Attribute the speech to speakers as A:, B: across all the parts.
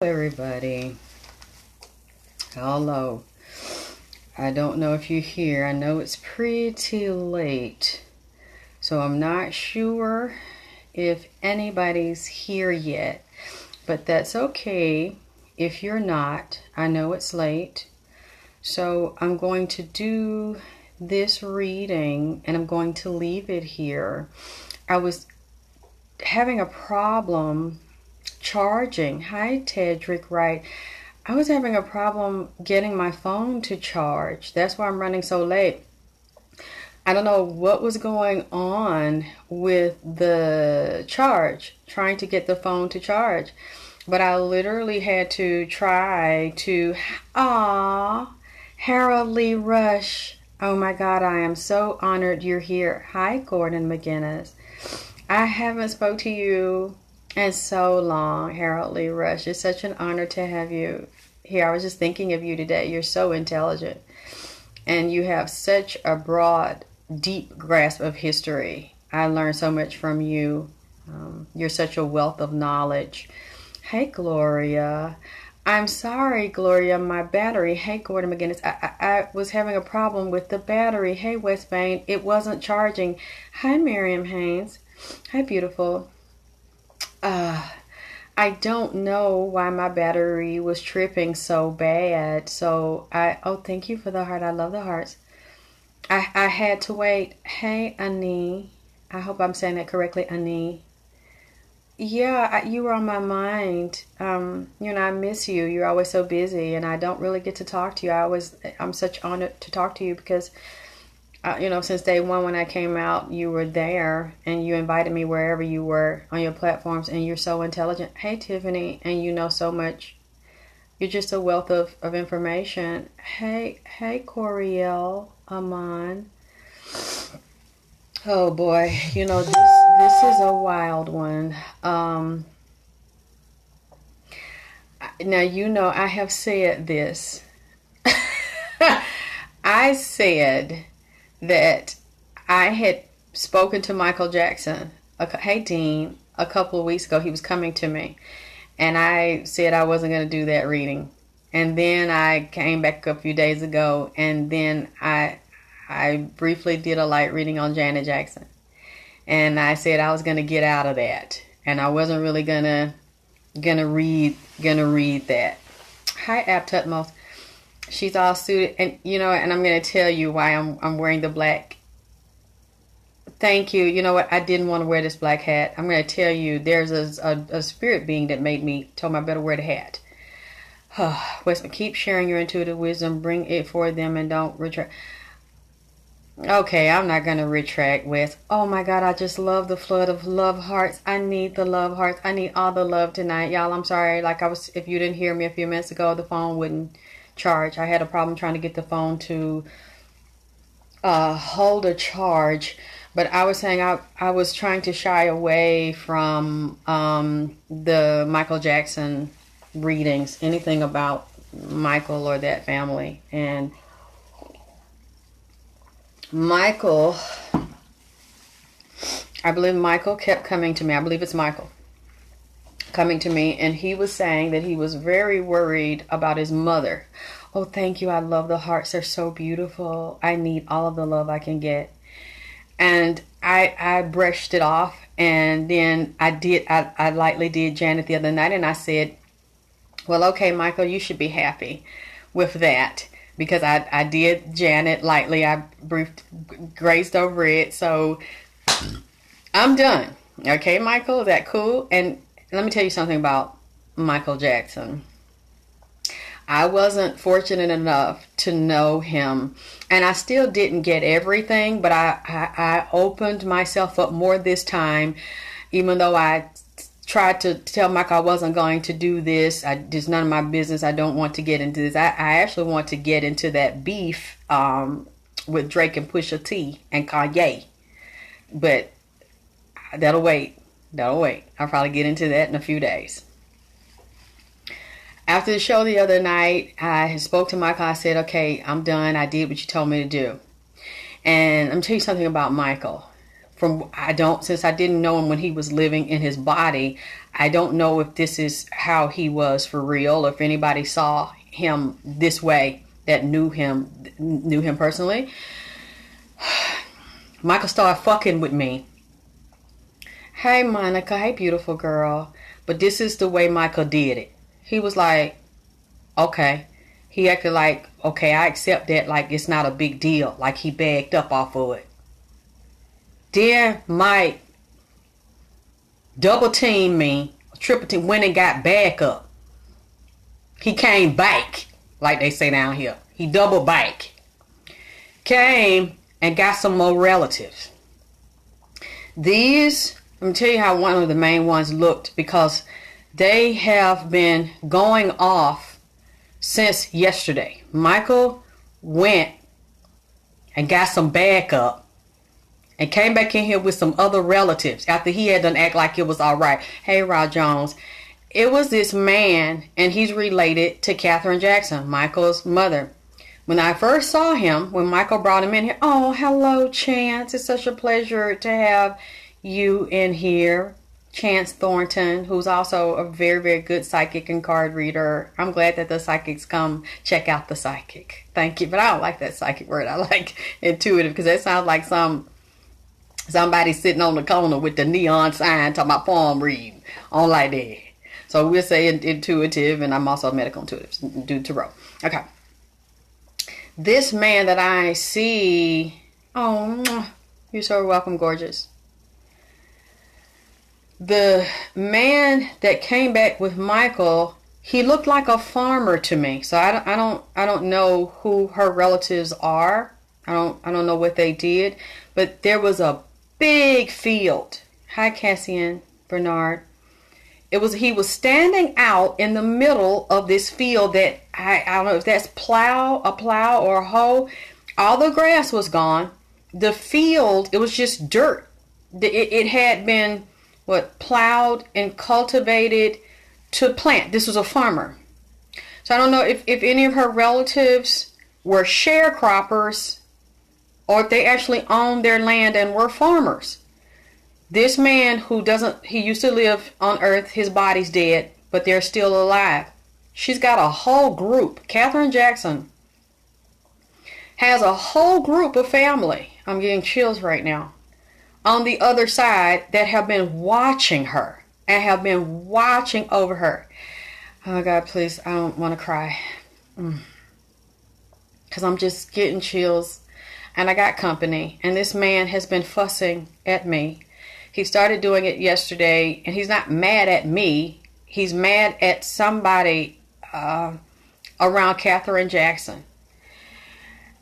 A: Everybody, hello. I don't know if you're here. I know it's pretty late, so I'm not sure if anybody's here yet, but that's okay if you're not. I know it's late, so I'm going to do this reading and I'm going to leave it here. I was having a problem charging. Hi, Tedrick, right? I was having a problem getting my phone to charge. That's why I'm running so late. I don't know what was going on with the charge, trying to get the phone to charge. But I literally had to try to, Harold Lee Rush. Oh my God, I am so honored you're here. Hi, Gordon McGinnis. I haven't spoke to you in so long, Harold Lee Rush. It's such an honor to have you here. I was just thinking of you today. You're so intelligent and you have such a broad, deep grasp of history. I learned so much from you. You're such a wealth of knowledge. Hey, Gloria. I'm sorry, Gloria, my battery. Hey, Gordon McGinnis. I was having a problem with the battery. Hey, West Bain. It wasn't charging. Hi, Miriam Haynes. Hi, beautiful. I don't know why my battery was tripping so bad. Thank you for the heart. I love the hearts. I had to wait. Hey, Ani. I hope I'm saying that correctly, Ani. Yeah, you were on my mind. I miss you. You're always so busy and I don't really get to talk to you. I'm such honored to talk to you because since day one when I came out, you were there and you invited me wherever you were on your platforms and you're so intelligent. Hey, Tiffany, and you know so much. You're just a wealth of information. Hey, Coriel, Aman. Oh boy, this is a wild one. Now, I have said this. I said that I had spoken to Michael Jackson. Hey, Dean, a couple of weeks ago, he was coming to me. And I said I wasn't going to do that reading. And then I came back a few days ago. And then I briefly did a light reading on Janet Jackson. And I said I was going to get out of that. And I wasn't really gonna read that. Hi, App Tutmos. She's all suited, and and I'm going to tell you why I'm wearing the black. Thank you. You know what? I didn't want to wear this black hat. I'm going to tell you, there's a spirit being that told me I better wear the hat. Westman, keep sharing your intuitive wisdom. Bring it for them and don't retract. Okay, I'm not going to retract, Wes. Oh my God, I just love the flood of love hearts. I need the love hearts. I need all the love tonight. Y'all, I'm sorry. If you didn't hear me a few minutes ago, the phone wouldn't charge. I had a problem trying to get the phone to hold a charge, but I was saying I was trying to shy away from the Michael Jackson readings, anything about Michael or that family. And Michael, I believe Michael kept coming to me. I believe it's Michael coming to me, and he was saying that he was very worried about his mother. Oh, thank you. I love the hearts. They're so beautiful. I need all of the love I can get. And I brushed it off, and then I lightly did Janet the other night, and I said, well, okay, Michael, you should be happy with that, because I did Janet lightly. I grazed over it, so I'm done. Okay, Michael, is that cool? And let me tell you something about Michael Jackson. I wasn't fortunate enough to know him, and I still didn't get everything, but I opened myself up more this time, even though I tried to tell Michael I wasn't going to do this. It's none of my business. I don't want to get into this. I actually want to get into that beef with Drake and Pusha T and Kanye, but that'll wait. I'll probably get into that in a few days. After the show the other night, I spoke to Michael. I said, okay, I'm done. I did what you told me to do. And I'm telling you something about Michael. Since I didn't know him when he was living in his body, I don't know if this is how he was for real, or if anybody saw him this way that knew him personally. Michael started fucking with me. Hey, Monica. Hey, beautiful girl. But this is the way Michael did it. He was like, okay. He acted like, okay, I accept that, like it's not a big deal. Like he bagged up off of it. Then Mike double teamed me, triple team, went and got back up. He came back, like they say down here. He double back. Came and got some more relatives. These, let me tell you how one of the main ones looked, because they have been going off since yesterday. Michael went and got some backup and came back in here with some other relatives after he had done act like it was all right. Hey, Rod Jones. It was this man, and he's related to Katherine Jackson, Michael's mother. When I first saw him, when Michael brought him in here, oh, hello, Chance. It's such a pleasure to have you in here. Chance Thornton, who's also a very, very good psychic and card reader. I'm glad that the psychics come check out the psychic. Thank you. But I don't like that psychic word. I like intuitive, because that sounds like somebody sitting on the corner with the neon sign talking about palm reading. I don't like that. So we'll say intuitive, and I'm also a medical intuitive, do tarot. Okay. This man that I see, oh, you're so welcome, gorgeous. The man that came back with Michael, he looked like a farmer to me. So I don't know who her relatives are. I don't know what they did, but there was a big field. Hi, Cassian Bernard. He was standing out in the middle of this field that I don't know if that's a plow or a hoe. All the grass was gone. The field, it was just dirt. It had been plowed and cultivated to plant. This was a farmer. So I don't know if any of her relatives were sharecroppers or if they actually owned their land and were farmers. This man he used to live on earth, his body's dead, but they're still alive. She's got a whole group. Katherine Jackson has a whole group of family. I'm getting chills right now. On the other side that have been watching her and have been watching over her. Oh God, please, I don't want to cry. Because I'm just getting chills. And I got company. And this man has been fussing at me. He started doing it yesterday, and he's not mad at me. He's mad at somebody around Katherine Jackson.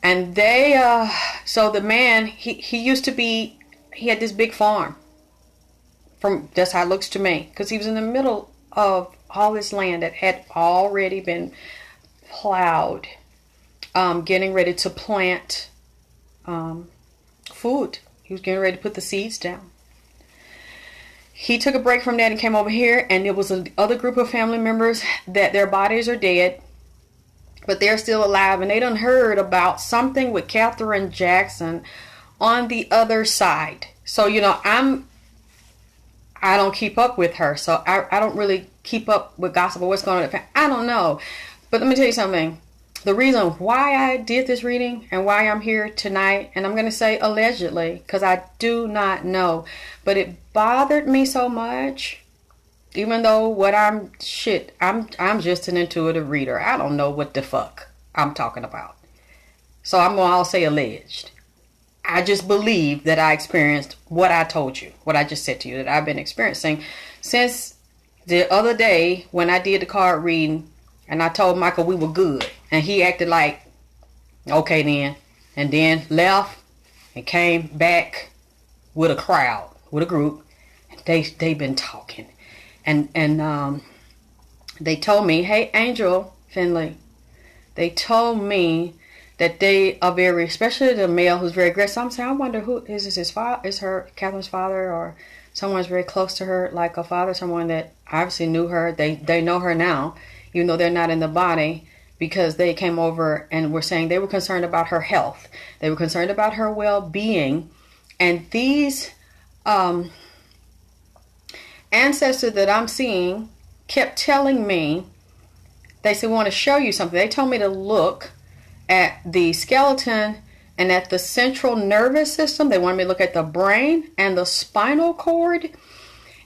A: And so the man, he used to be, he had this big farm. That's how it looks to me. Because he was in the middle of all this land that had already been plowed, getting ready to plant food. He was getting ready to put the seeds down. He took a break from that and came over here, and it was another group of family members that their bodies are dead, but they're still alive, and they done heard about something with Katherine Jackson on the other side. So, I don't keep up with her, so I don't really keep up with gossip or what's going on. I don't know. But let me tell you something. The reason why I did this reading and why I'm here tonight, and I'm going to say allegedly, because I do not know, but it bothered me so much, even though I'm just an intuitive reader. I don't know what the fuck I'm talking about. So I'm going to all say alleged. I just believe that I experienced what I told you, what I just said to you, that I've been experiencing since the other day when I did the card reading, and I told Michael we were good. And he acted like, okay then. And then left and came back with a crowd, with a group. And they've been talking. And they told me, hey, Angel Finley, they told me that they are very, especially the male who's very aggressive. I'm saying, I wonder who, is this his father, is her Catherine's father, or someone's very close to her, like a father, someone that obviously knew her. They know her now, even though they're not in the body, because they came over and were saying they were concerned about her health. They were concerned about her well-being. And these um, ancestor that I'm seeing kept telling me, they said, we want to show you something. They told me to look at the skeleton and at the central nervous system. They wanted me to look at the brain and the spinal cord.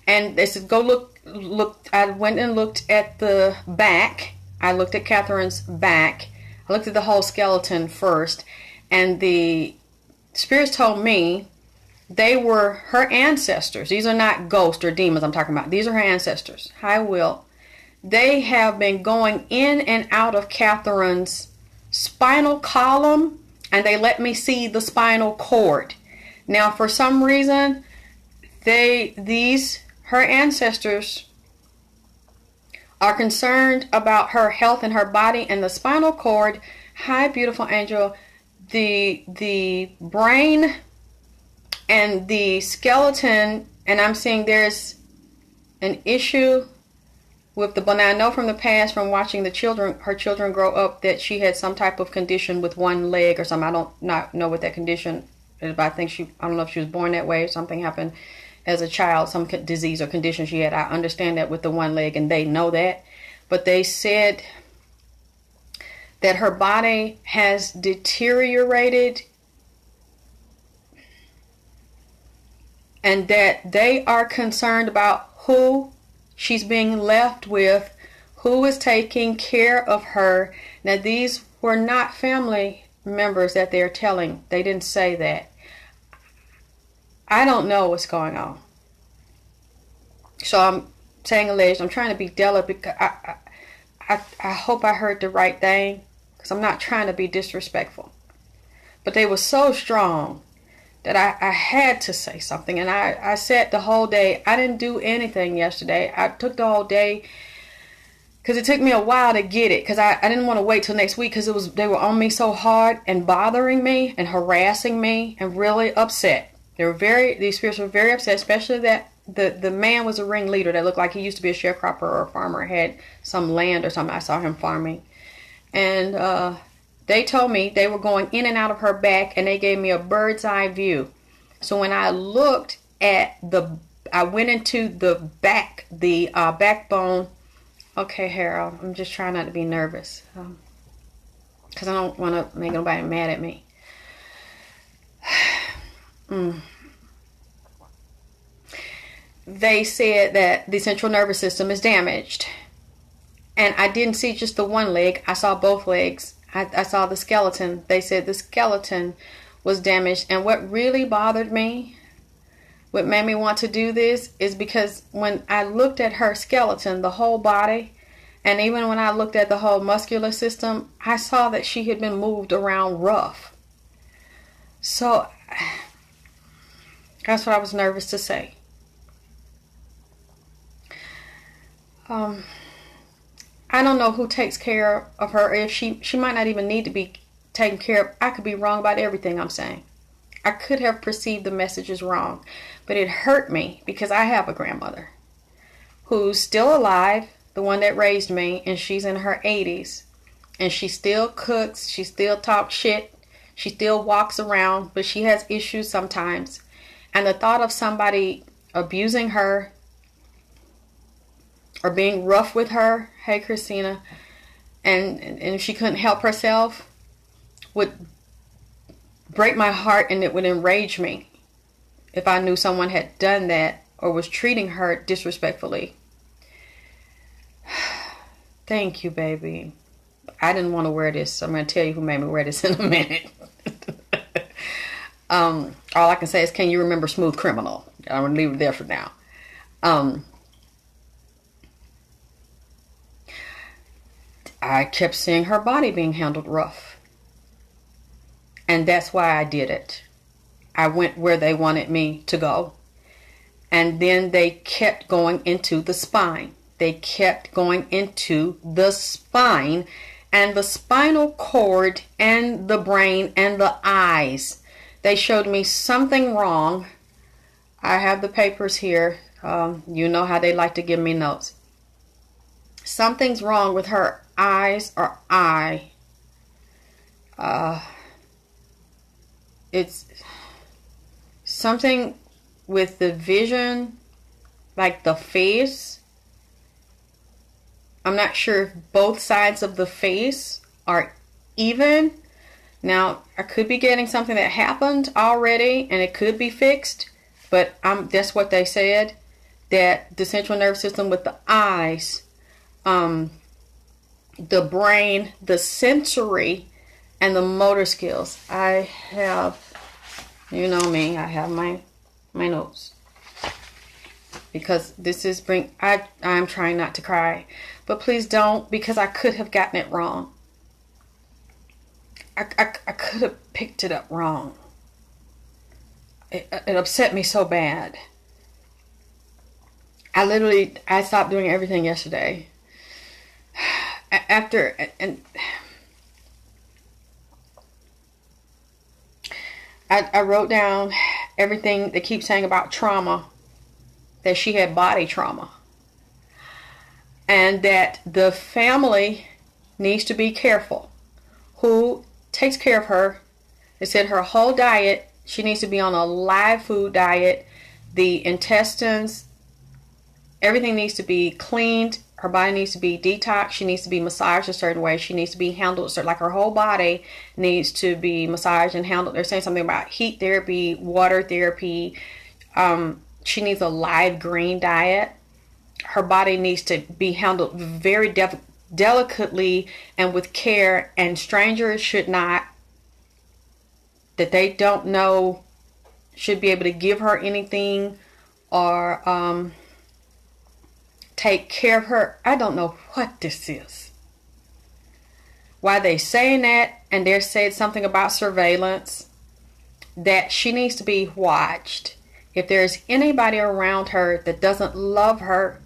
A: And they said, go look. I went and looked at the back. I looked at Katherine's back. I looked at the whole skeleton first. And the spirits told me they were her ancestors. These are not ghosts or demons I'm talking about. These are her ancestors. Hi, Will. They have been going in and out of Katherine's spinal column, and they let me see the spinal cord. Now, for some reason, her ancestors are concerned about her health and her body and the spinal cord. Hi, beautiful angel. The brain and the skeleton, and I'm seeing there's an issue with the, but I know from the past, from watching her children grow up, that she had some type of condition with one leg or something. I don't not know what that condition is, but I don't know if she was born that way or something happened as a child, some disease or condition she had. I understand that with the one leg, and they know that. But they said that her body has deteriorated, and that they are concerned about who she's being left with, who is taking care of her. Now, these were not family members that they're telling. They didn't say that. I don't know what's going on. So I'm saying alleged. I'm trying to be delicate. I hope I heard the right thing, because I'm not trying to be disrespectful. But they were so strong that I had to say something. And I said the whole day. I didn't do anything yesterday. I took the whole day because it took me a while to get it, because I didn't want to wait till next week, because they were on me so hard and bothering me and harassing me and really upset. These spirits were very upset, especially that the man was a ringleader that looked like he used to be a sharecropper or a farmer, had some land or something. I saw him farming. And they told me they were going in and out of her back, and they gave me a bird's eye view. So when I looked at I went into the back, the backbone. Okay, Harold, I'm just trying not to be nervous, because I don't want to make nobody mad at me. They said that the central nervous system is damaged. And I didn't see just the one leg. I saw both legs. I saw the skeleton. They said the skeleton was damaged. And what really bothered me, what made me want to do this, is because when I looked at her skeleton, the whole body, and even when I looked at the whole muscular system, I saw that she had been moved around rough. So that's what I was nervous to say. I don't know who takes care of her. If she might not even need to be taken care of. I could be wrong about everything I'm saying. I could have perceived the messages wrong, but it hurt me because I have a grandmother who's still alive, the one that raised me, and she's in her 80s, and she still cooks, she still talks shit, she still walks around, but she has issues sometimes. And the thought of somebody abusing her or being rough with her, hey Christina, and if she couldn't help herself, would break my heart, and it would enrage me if I knew someone had done that or was treating her disrespectfully. Thank you, baby. I didn't want to wear this, so I'm going to tell you who made me wear this in a minute. All I can say is, can you remember Smooth Criminal? I'm going to leave it there for now. I kept seeing her body being handled rough. And that's why I did it. I went where they wanted me to go. And then they kept going into the spine. They kept going into the spine and the spinal cord and the brain and the eyes. They showed me something wrong. I have the papers here. You know how they like to give me notes. Something's wrong with her eyes or eye. It's something with the vision, like the face. I'm not sure if both sides of the face are even. Now, I could be getting something that happened already and it could be fixed, but that's what they said, that the central nervous system with the eyes, the brain, the sensory, and the motor skills. I have, you know me, I have my notes. Because this is I'm trying not to cry. But please don't, because I could have gotten it wrong. I could have picked it up wrong. It upset me so bad. I stopped doing everything yesterday. I wrote down everything they keep saying about trauma, that she had body trauma, and that the family needs to be careful who takes care of her. They said her whole diet, she needs to be on a live food diet. The intestines, everything needs to be cleaned. Her body needs to be detoxed. She needs to be massaged a certain way. She needs to be handled, like her whole body needs to be massaged and handled. They're saying something about heat therapy, water therapy. She needs a live green diet. Her body needs to be handled very delicately and with care, and strangers should not, that they don't know, should be able to give her anything or take care of her. I don't know what this is. Why they saying that, and they're saying something about surveillance, that she needs to be watched. If there's anybody around her that doesn't love her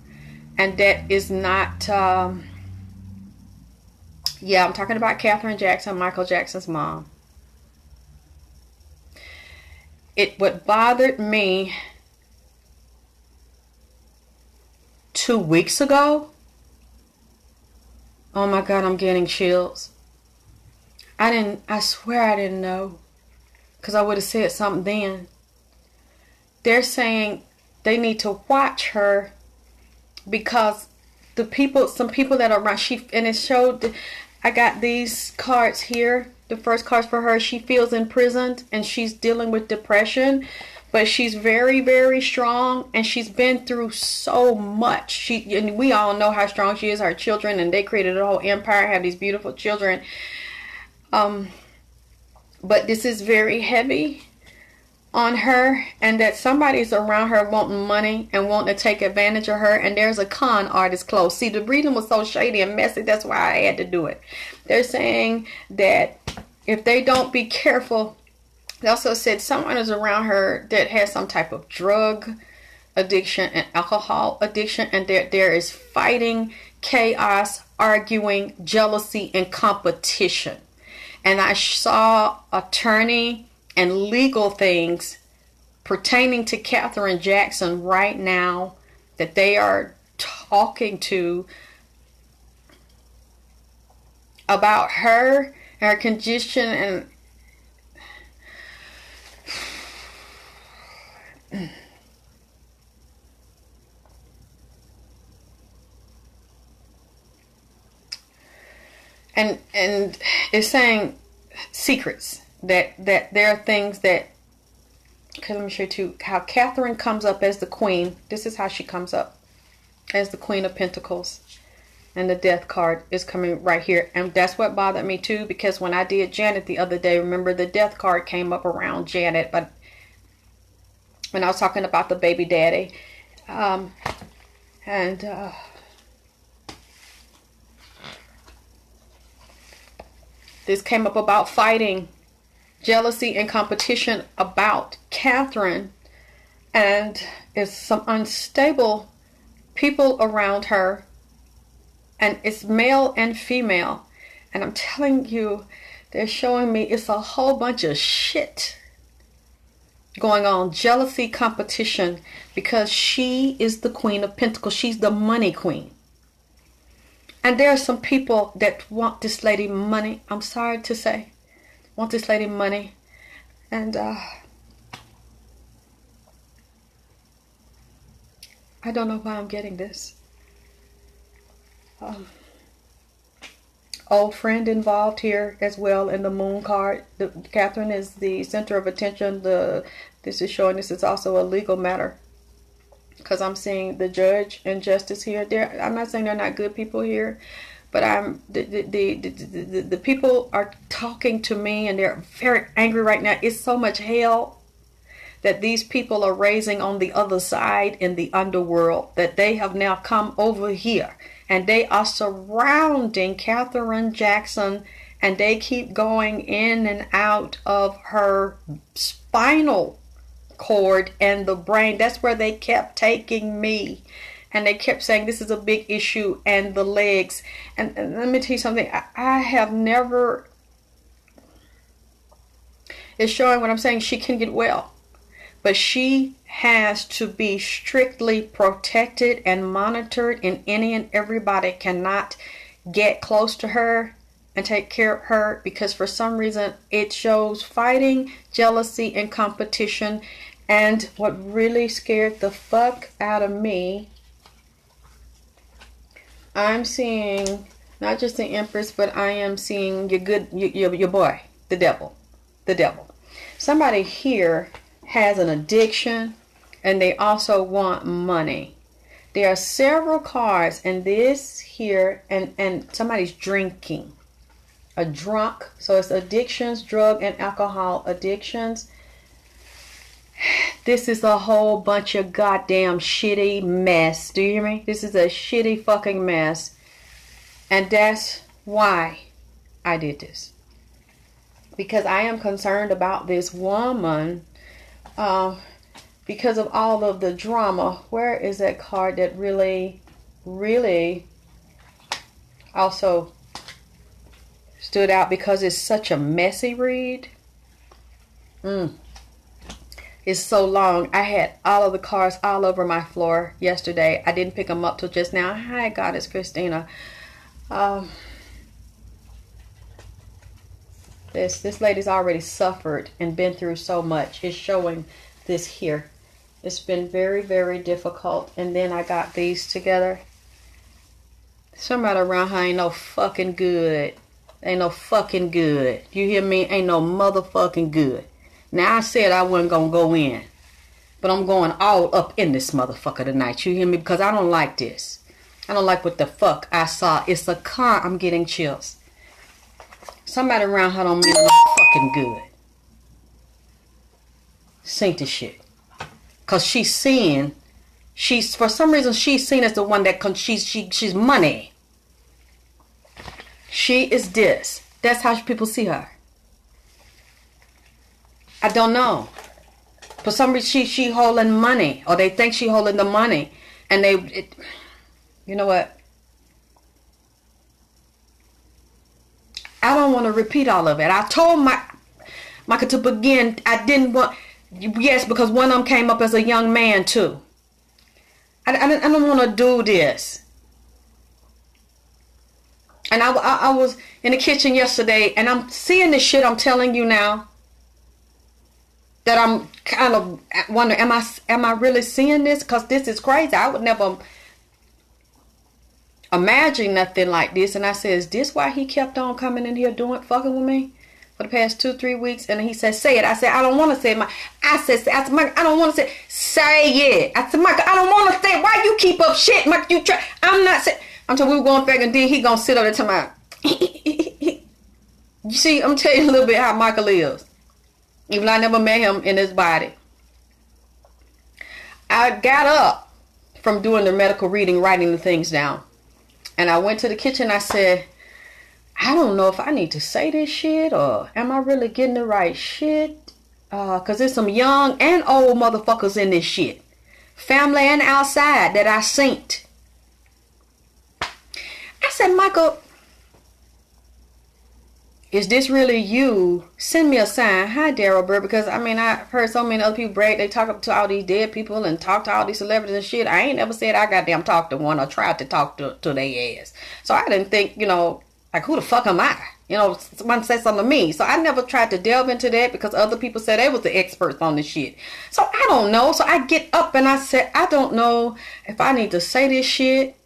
A: and that is not, I'm talking about Katherine Jackson, Michael Jackson's mom. What bothered me 2 weeks ago, oh my God, I'm getting chills. I swear I didn't know, because I would have said something then. They're saying they need to watch her because some people that are around, and it showed, I got these cards here. The first card's for her. She feels imprisoned and she's dealing with depression, but she's very, very strong, and she's been through so much. And we all know how strong she is. Her children, and they created a whole empire, have these beautiful children. But this is very heavy on her, and that somebody's around her wanting money and wanting to take advantage of her, and there's a con artist close. See, the reading was so shady and messy, that's why I had to do it. They're saying that if they don't be careful, they also said someone is around her that has some type of drug addiction and alcohol addiction, and there is fighting, chaos, arguing, jealousy, and competition. And I saw attorney and legal things pertaining to Katherine Jackson right now that they are talking to about her and her condition, and it's saying secrets, that there are things that, okay, let me show you too how Katherine comes up as the queen. This is how she comes up, as the Queen of Pentacles, and the Death card is coming right here. And that's what bothered me too, because when I did Janet the other day, remember the Death card came up around Janet, but when I was talking about the baby daddy, this came up about fighting, jealousy, and competition about Katherine, and it's some unstable people around her, and it's male and female, and I'm telling you, they're showing me it's a whole bunch of shit going on. Jealousy, competition, because she is the Queen of Pentacles. She's the money queen. And there are some people that want this lady money. I'm sorry to say, want this lady money. And I don't know why I'm getting this. Old friend involved here as well in the moon card. Katherine is the center of attention. This is showing this is also a legal matter. Because I'm seeing the judge and justice here. I'm not saying they're not good people here, but the people are talking to me and they're very angry right now. It's so much hell that these people are raising on the other side in the underworld, that they have now come over here and they are surrounding Katherine Jackson, and they keep going in and out of her spinal cord and the brain. That's where they kept taking me, and they kept saying this is a big issue, and the legs. And let me tell you something, I have never, it's showing what I'm saying. She can get well, but she has to be strictly protected and monitored, and any and everybody cannot get close to her and take care of her, because for some reason it shows fighting, jealousy, and competition. And what really scared the fuck out of me, I'm seeing not just the Empress, but I am seeing your boy, the devil. Somebody here has an addiction, and they also want money. There are several cards in this here, and somebody's drinking. A drunk. So it's addictions, drug and alcohol addictions. This is a whole bunch of goddamn shitty mess. Do you hear me? This is a shitty fucking mess. And that's why I did this. Because I am concerned about this woman. Because of all of the drama. Where is that card that really also stood out, because it's such a messy read? It's so long. I had all of the cards all over my floor yesterday. I didn't pick them up till just now. Hi, Goddess Christina. This lady's already suffered and been through so much. It's showing this here. It's been very, very difficult. And then I got these together. Somebody around here ain't no fucking good. Ain't no fucking good. You hear me? Ain't no motherfucking good. Now, I said I wasn't going to go in, but I'm going all up in this motherfucker tonight. You hear me? Because I don't like this. I don't like what the fuck I saw. It's a car. I'm getting chills. Somebody around her don't mean no fucking good. Sing the shit. Because she's seeing, for some reason, she's seen as the one that, she's money. She is this. That's how people see her. I don't know. For some reason, she holding money, or they think she holding the money, and you know what? I don't want to repeat all of it. I told Michael to begin. I didn't want. Yes, because one of them came up as a young man too. I don't want to do this. And I was in the kitchen yesterday, and I'm seeing this shit. I'm telling you now. That I'm kind of wondering, am I really seeing this? Because this is crazy. I would never imagine nothing like this. And I said, is this why he kept on coming in here fucking with me for the past 2-3 weeks? And he said, say it. I said, I don't want to say it. I said, Michael, I don't want to say it. I said, Michael, I don't want to say it. Why you keep up shit, Michael? You try. I'm not saying. Until we were going back, and then he gonna sit up there to my. You see, I'm telling you a little bit how Michael is. Even though I never met him in his body. I got up from doing the medical reading, writing the things down. And I went to the kitchen. I said, I don't know if I need to say this shit, or am I really getting the right shit? Because there's some young and old motherfuckers in this shit. Family and outside that I seen. I said, Michael, is this really you? Send me a sign. Hi, Daryl Bird. Because, I mean, I've heard so many other people brag. They talk up to all these dead people and talk to all these celebrities and shit. I ain't never said I goddamn talked to one or tried to talk to their ass. So I didn't think, like, who the fuck am I? You know, someone said something to me. So I never tried to delve into that because other people said they was the experts on this shit. So I don't know. So I get up and I said, I don't know if I need to say this shit.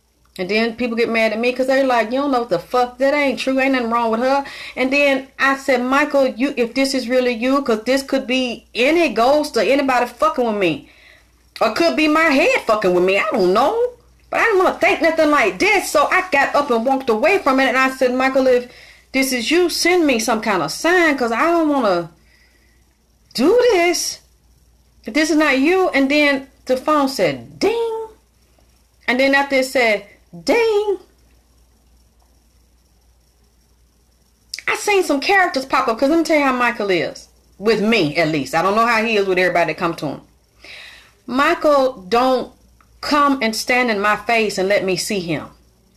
A: And then people get mad at me because they're like, you don't know what the fuck. That ain't true. Ain't nothing wrong with her. And then I said, Michael, if this is really you, because this could be any ghost or anybody fucking with me. Or could be my head fucking with me. I don't know. But I didn't want to think nothing like this. So I got up and walked away from it. And I said, Michael, if this is you, send me some kind of sign, because I don't want to do this. If this is not you. And then the phone said, ding. And then after it said, ding. I seen some characters pop up, because let me tell you how Michael is. With me, at least. I don't know how he is with everybody that come to him. Michael don't come and stand in my face and let me see him.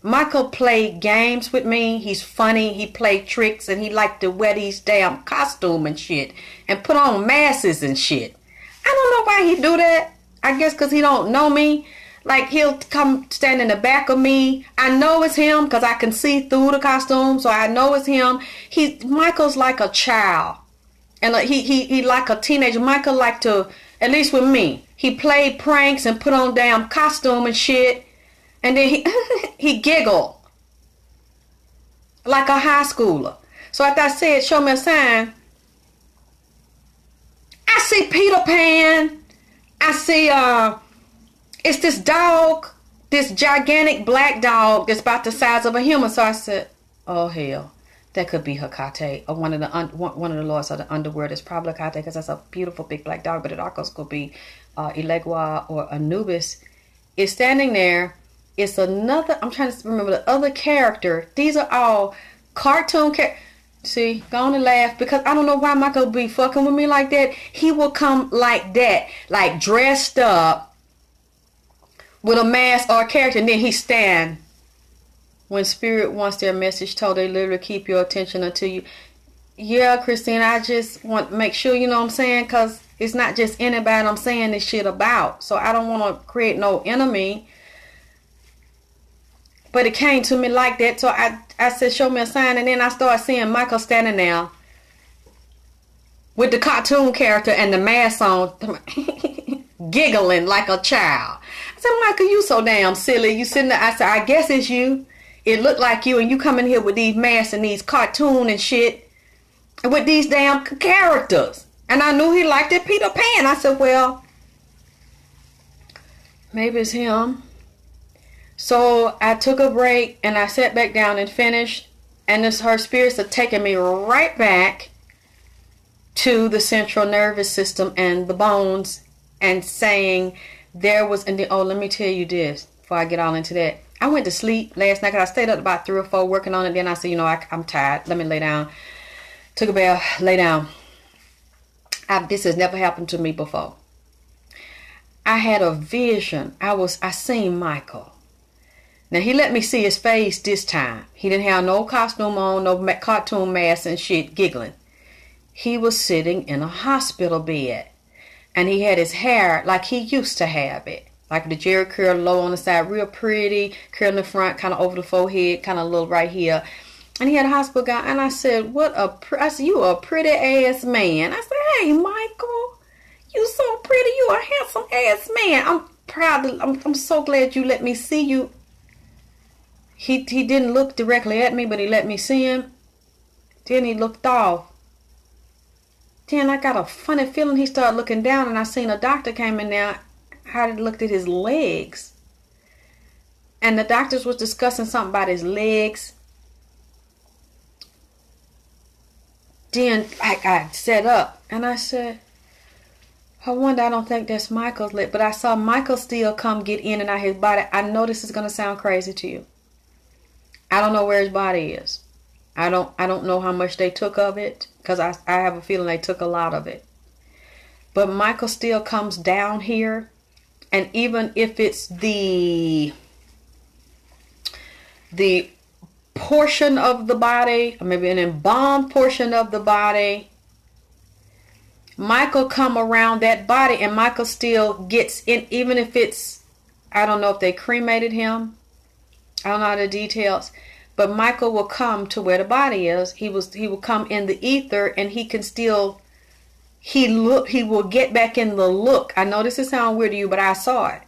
A: Michael played games with me. He's funny. He played tricks, and he liked to wear these damn costume and shit and put on masks and shit. I don't know why he do that. I guess because he don't know me. Like, he'll come stand in the back of me. I know it's him because I can see through the costume, so I know it's him. Michael's like a child, and like he like a teenager. Michael like to, at least with me, he played pranks and put on damn costume and shit. And then he giggled like a high schooler. So after I said, show me a sign, I see Peter Pan. I see, it's this dog, this gigantic black dog that's about the size of a human. So I said, oh hell, that could be Hecate, or one of the lords of the underworld. It's probably Hecate because that's a beautiful big black dog, but it also could be Elegua or Anubis. Is standing there. It's another, I'm trying to remember the other character. These are all cartoon characters. See, go on and laugh, because I don't know why Michael be fucking with me like that. He will come like that, like dressed up with a mask or a character, and then he stand. When spirit wants their message told, they literally keep your attention until you. Yeah, Christine, I just want to make sure, you know what I'm saying, because it's not just anybody I'm saying this shit about. So I don't want to create no enemy. But it came to me like that. So I said, show me a sign. And then I started seeing Michael standing there with the cartoon character and the mask on, giggling like a child. I said, Michael, you so damn silly. You sitting there. I said, I guess it's you. It looked like you. And you come in here with these masks and these cartoon and shit. And with these damn characters. And I knew he liked it, Peter Pan. I said, well, maybe it's him. So I took a break and I sat back down and finished. And her spirits are taking me right back to the central nervous system and the bones, and saying there was, let me tell you this before I get all into that. I went to sleep last night because I stayed up about 3 or 4 working on it. Then I said, I'm tired. Let me lay down. Took a bath, lay down. This has never happened to me before. I had a vision. I seen Michael. Now, he let me see his face this time. He didn't have no costume on, no cartoon mask and shit, giggling. He was sitting in a hospital bed. And he had his hair like he used to have it. Like the Jerry curl low on the side, real pretty, curl in the front, kind of over the forehead, kind of a little right here. And he had a hospital gown. And I said, I said, you a pretty ass man. I said, hey, Michael, you so pretty. You a handsome ass man. I'm proud. I'm so glad you let me see you. He didn't look directly at me, but he let me see him. Then he looked off. Then I got a funny feeling. He started looking down, and I seen a doctor came in there. I looked at his legs. And the doctors was discussing something about his legs. Then I sat up, and I said, I wonder, I don't think that's Michael's leg. But I saw Michael still come get in and out his body. I know this is going to sound crazy to you. I don't know where his body is. I don't know how much they took of it, because I have a feeling they took a lot of it. But Michael still comes down here, and even if it's the portion of the body, or maybe an embalmed portion of the body, Michael come around that body, and Michael still gets in, even if it's, I don't know if they cremated him. I don't know the details. but Michael will come to where the body is. He will come in the ether, and he can still he will get back in the look. I know this is sound weird to you, but I saw it.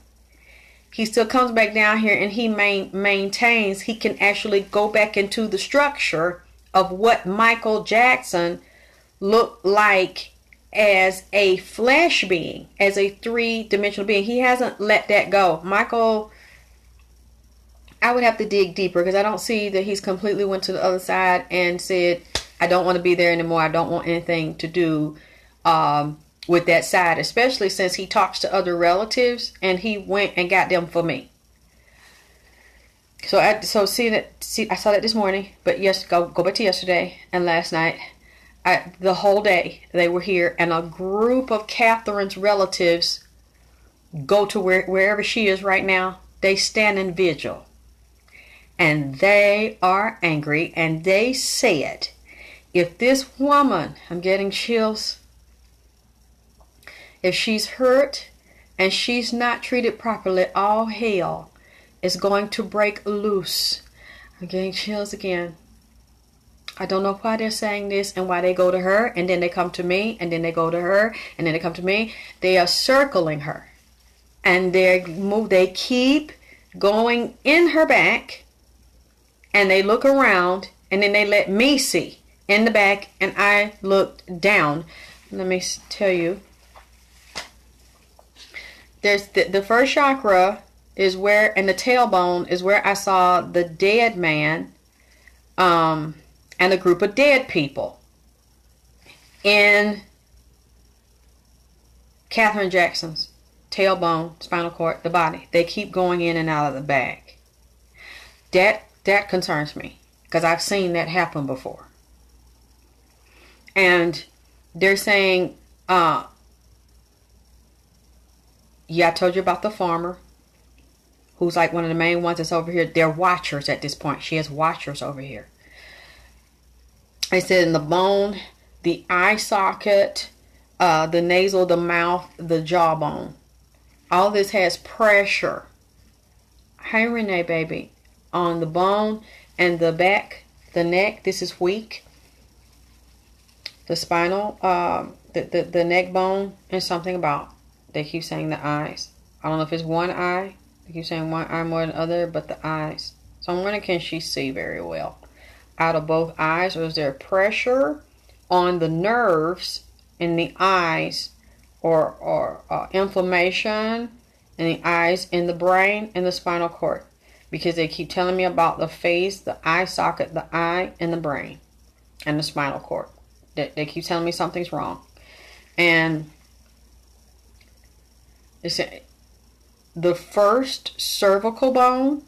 A: He still comes back down here, and he maintains. He can actually go back into the structure of what Michael Jackson looked like as a flesh being, as a three-dimensional being. He hasn't let that go. Michael, I would have to dig deeper, because I don't see that he's completely went to the other side and said, I don't want to be there anymore. I don't want anything to do with that side, especially since he talks to other relatives, and he went and got them for me. So I saw that this morning, but yes, go back to yesterday and last night. The whole day they were here, and a group of Katherine's relatives go to wherever she is right now. They stand in vigil, and they are angry, and they said, if this woman, I'm getting chills, if she's hurt and she's not treated properly, all hell is going to break loose. I'm getting chills again. I don't know why they're saying this and why they go to her, and then they come to me, and then they go to her, and then they come to me. They are circling her, and they keep going in her back, and they look around, and then they let me see in the back, and I looked down. Let me tell you. There's the first chakra is where, and the tailbone is where I saw the dead man, and a group of dead people in Katherine Jackson's tailbone, spinal cord, the body. They keep going in and out of the bag. That concerns me, because I've seen that happen before. And they're saying, yeah, I told you about the farmer, who's like one of the main ones that's over here. They're watchers at this point. She has watchers over here. I said in the bone, the eye socket, the nasal, the mouth, the jawbone. All this has pressure. Hey, Renee, baby. On the bone and the back, the neck, this is weak. The spinal, the neck bone, and something about, they keep saying the eyes. I don't know if it's one eye. They keep saying one eye more than the other, but the eyes. So I'm wondering, can she see very well out of both eyes, or is there pressure on the nerves in the eyes, or inflammation in the eyes, in the brain, and the spinal cord? Because they keep telling me about the face, the eye socket, the eye, and the brain, and the spinal cord. They keep telling me something's wrong. And it's the first cervical bone.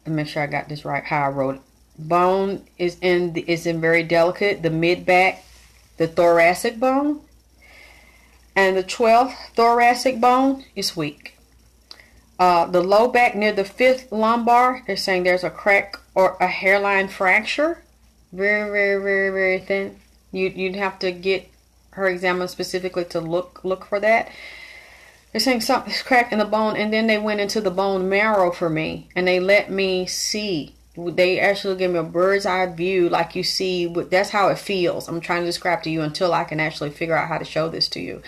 A: Let me make sure I got this right, how I wrote it. Bone is in very delicate, the mid back, the thoracic bone, and the 12th thoracic bone is weak. The low back near the 5th lumbar, they're saying there's a crack or a hairline fracture. Very, very, very, very thin. You'd have to get her examined specifically to look for that. They're saying something's cracked in the bone, and then they went into the bone marrow for me, and they let me see. They actually give me a bird's eye view, like you see. That's how it feels. I'm trying to describe to you until I can actually figure out how to show this to you.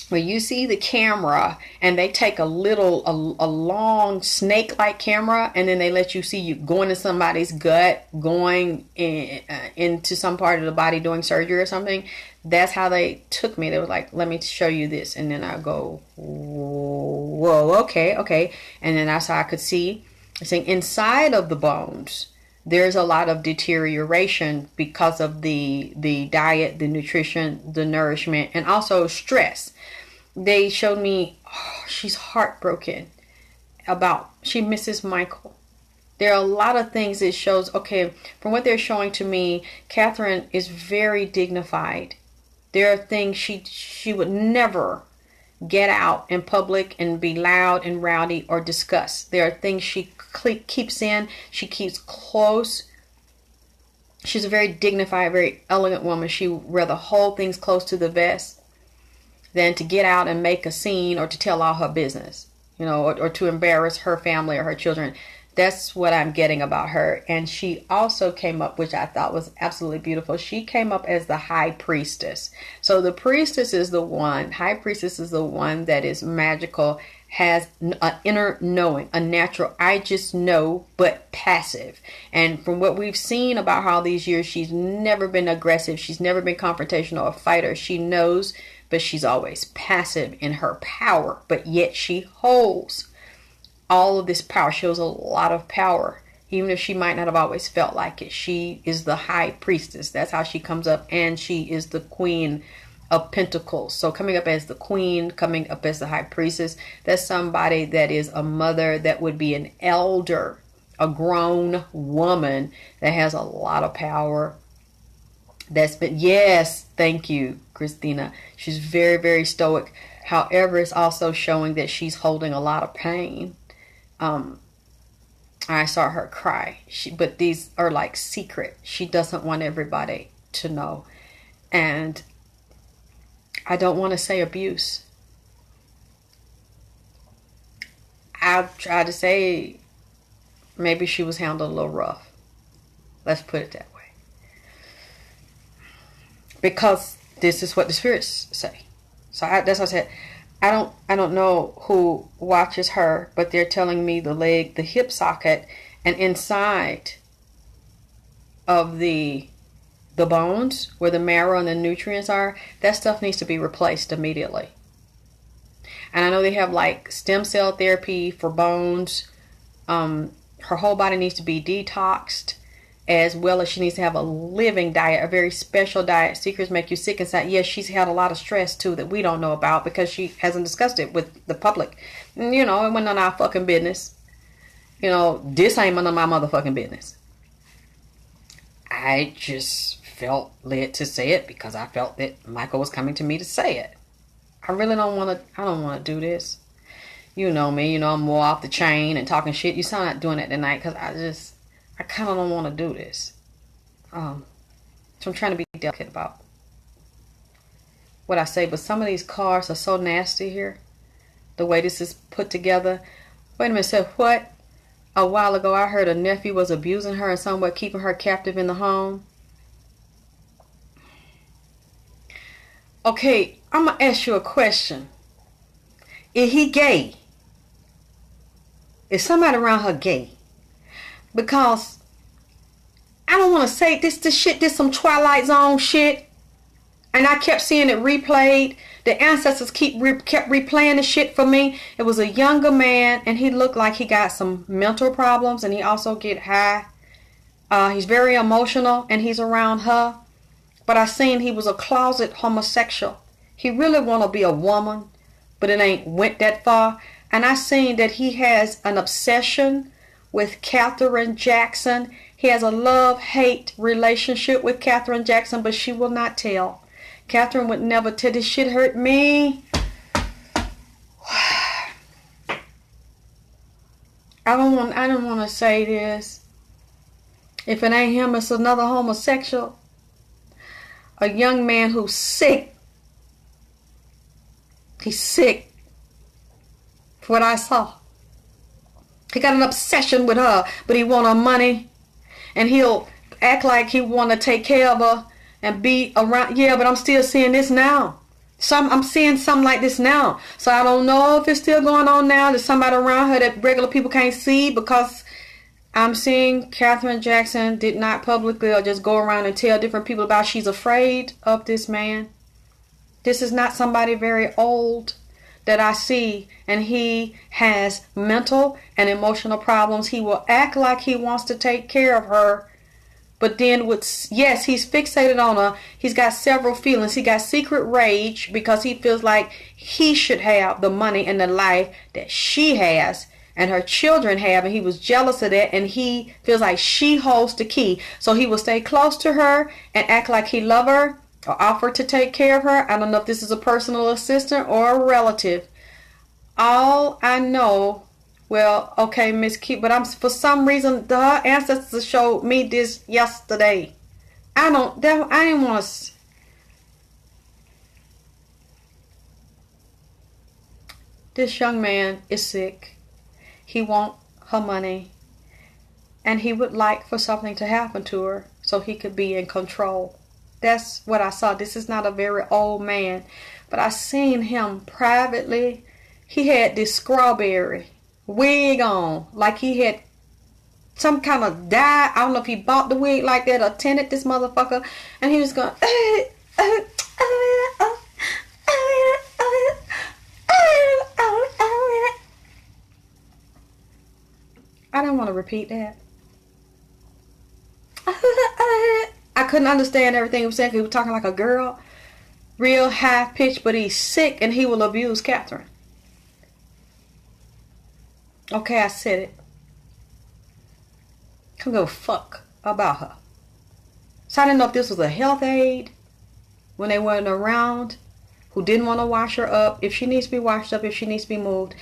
A: When you see the camera, and they take a long snake-like camera, and then they let you see you going in somebody's gut, going into some part of the body doing surgery or something. That's how they took me. They were like, let me show you this. And then I go, whoa, okay. And then that's how I could see. I'm saying inside of the bones, there's a lot of deterioration because of the diet, the nutrition, the nourishment, and also stress. They showed me, she's heartbroken she misses Michael. There are a lot of things that shows, okay, from what they're showing to me, Katherine is very dignified. There are things she would never get out in public and be loud and rowdy or discuss. There are things she keeps in. She keeps close. She's a very dignified, very elegant woman. She would rather hold things close to the vest than to get out and make a scene or to tell all her business. or to embarrass her family or her children. That's what I'm getting about her. And she also came up, which I thought was absolutely beautiful. She came up as the high priestess. So the priestess is the one, high priestess is the one that is magical, has an inner knowing, a natural, I just know, but passive. And from what we've seen about her all these years, she's never been aggressive. She's never been confrontational or fighter. She knows, but she's always passive in her power. But yet she holds all of this power. Shows a lot of power, even if she might not have always felt like it. She is the high priestess. That's how she comes up, and she is the queen of pentacles. So coming up as the queen, coming up as the high priestess, that's somebody that is a mother, that would be an elder, a grown woman that has a lot of power. That's been, yes, thank you, Christina. She's very, very stoic. However, it's also showing that she's holding a lot of pain. I saw her cry, but these are like secret. She doesn't want everybody to know. And I don't want to say abuse. I'll try to say maybe she was handled a little rough. Let's put it that way. Because this is what the spirits say. So that's what I said. I don't know who watches her, but they're telling me the leg, the hip socket, and inside of the bones where the marrow and the nutrients are, that stuff needs to be replaced immediately. And I know they have like stem cell therapy for bones. Her whole body needs to be detoxed, as well as she needs to have a living diet, a very special diet. Secrets make you sick inside. Yes, she's had a lot of stress too that we don't know about because she hasn't discussed it with the public. And, it went none of our fucking business. This ain't none of my motherfucking business. I just felt led to say it because I felt that Michael was coming to me to say it. I really don't want to do this. You know me, I'm more off the chain and talking shit. You saw I'm not doing it tonight because I kind of don't want to do this. So I'm trying to be delicate about what I say. But some of these cards are so nasty here. The way this is put together. Wait a minute, said what? A while ago I heard a nephew was abusing her and somewhat keeping her captive in the home. Okay, I'm going to ask you a question. Is he gay? Is somebody around her gay? Because I don't want to say this shit, this some Twilight Zone shit. And I kept seeing it replayed. The ancestors kept replaying the shit for me. It was a younger man, and he looked like he got some mental problems, and he also get high. He's very emotional, and he's around her. But I seen he was a closet homosexual. He really want to be a woman, but it ain't went that far. And I seen that he has an obsession with Katherine Jackson. He has a love-hate relationship with Katherine Jackson, but she will not tell. Katherine would never tell. This shit hurt me. I don't want to say this. If it ain't him, it's another homosexual. A young man who's sick. He's sick. For what I saw. He got an obsession with her, but he want her money. And he'll act like he want to take care of her and be around. Yeah, but I'm still seeing this now. I'm seeing something like this now. So I don't know if it's still going on now. There's somebody around her that regular people can't see, because I'm seeing Katherine Jackson did not publicly or just go around and tell different people about she's afraid of this man. This is not somebody very old that I see, and he has mental and emotional problems. He will act like he wants to take care of her, but then yes, he's fixated on her. He's got several feelings. He got secret rage because he feels like he should have the money and the life that she has and her children have, and he was jealous of that, and he feels like she holds the key. So he will stay close to her and act like he loves her or offer to take care of her. I don't know if this is a personal assistant or a relative. All I know, well, okay, Miss Key, but for some reason, the ancestors showed me this yesterday. I didn't want to. This young man is sick. He wants her money. And he would like for something to happen to her so he could be in control. That's what I saw. This is not a very old man. But I seen him privately. He had this strawberry wig on. Like he had some kind of dye. I don't know if he bought the wig like that or tinted this motherfucker. And he was going... I didn't want to repeat that. I couldn't understand everything he was saying. He was talking like a girl. Real high pitch, but he's sick and he will abuse Katherine. Okay, I said it. Come go fuck about her. So I didn't know if this was a health aide when they weren't around, who didn't want to wash her up, if she needs to be washed up, if she needs to be moved.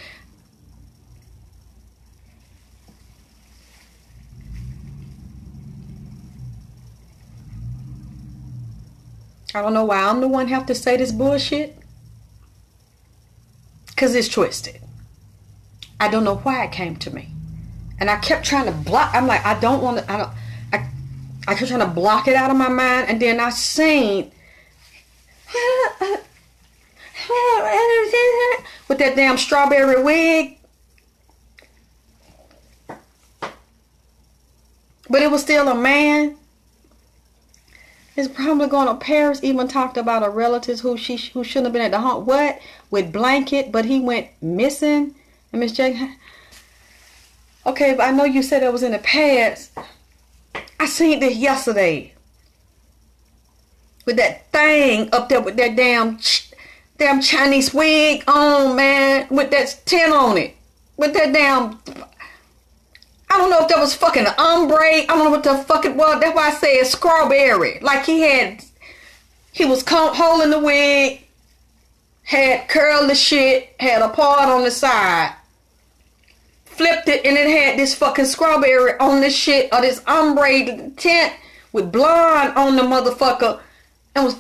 A: I don't know why I'm the one have to say this bullshit. Because it's twisted. I don't know why it came to me. And I kept trying to block. I'm like, I don't want to, I kept trying to block it out of my mind. And then I seen with that damn strawberry wig. But it was still a man. Is probably going to Paris. Even talked about a relative who shouldn't have been at the home. What? With blanket, but he went missing. And Miss J. Okay, but I know you said that was in the past. I seen this yesterday. With that thing up there with that damn Chinese wig on, man. With that tint on it. With that damn... I don't know if that was fucking ombre. I don't know what the fuck it was. That's why I said strawberry. Like he was holding the wig, had curled the shit, had a part on the side, flipped it, and it had this fucking strawberry on this shit, or this ombre tint with blonde on the motherfucker, and was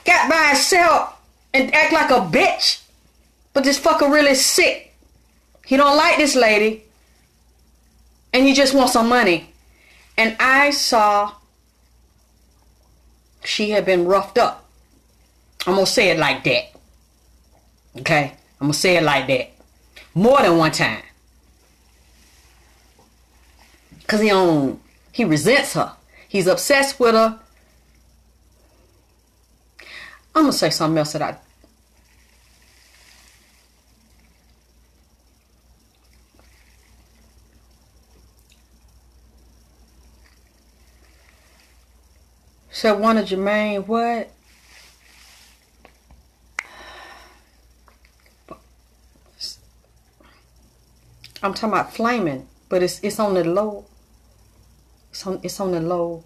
A: got by itself and act like a bitch. But this fucker really sick. He don't like this lady. And he just wants some money. And I saw she had been roughed up. I'm going to say it like that. Okay? I'm going to say it like that. More than one time. Because he resents her. He's obsessed with her. I'm going to say something else that I... So one of Jermaine, what? I'm talking about flaming, but it's on the low. It's on the low.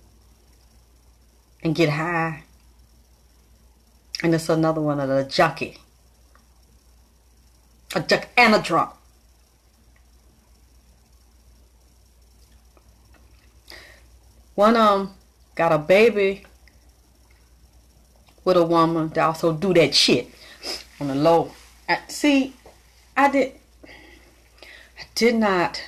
A: And get high. And it's another one of the junkie. A junkie and a drunk. One got a baby with a woman that also do that shit on the low. I did not.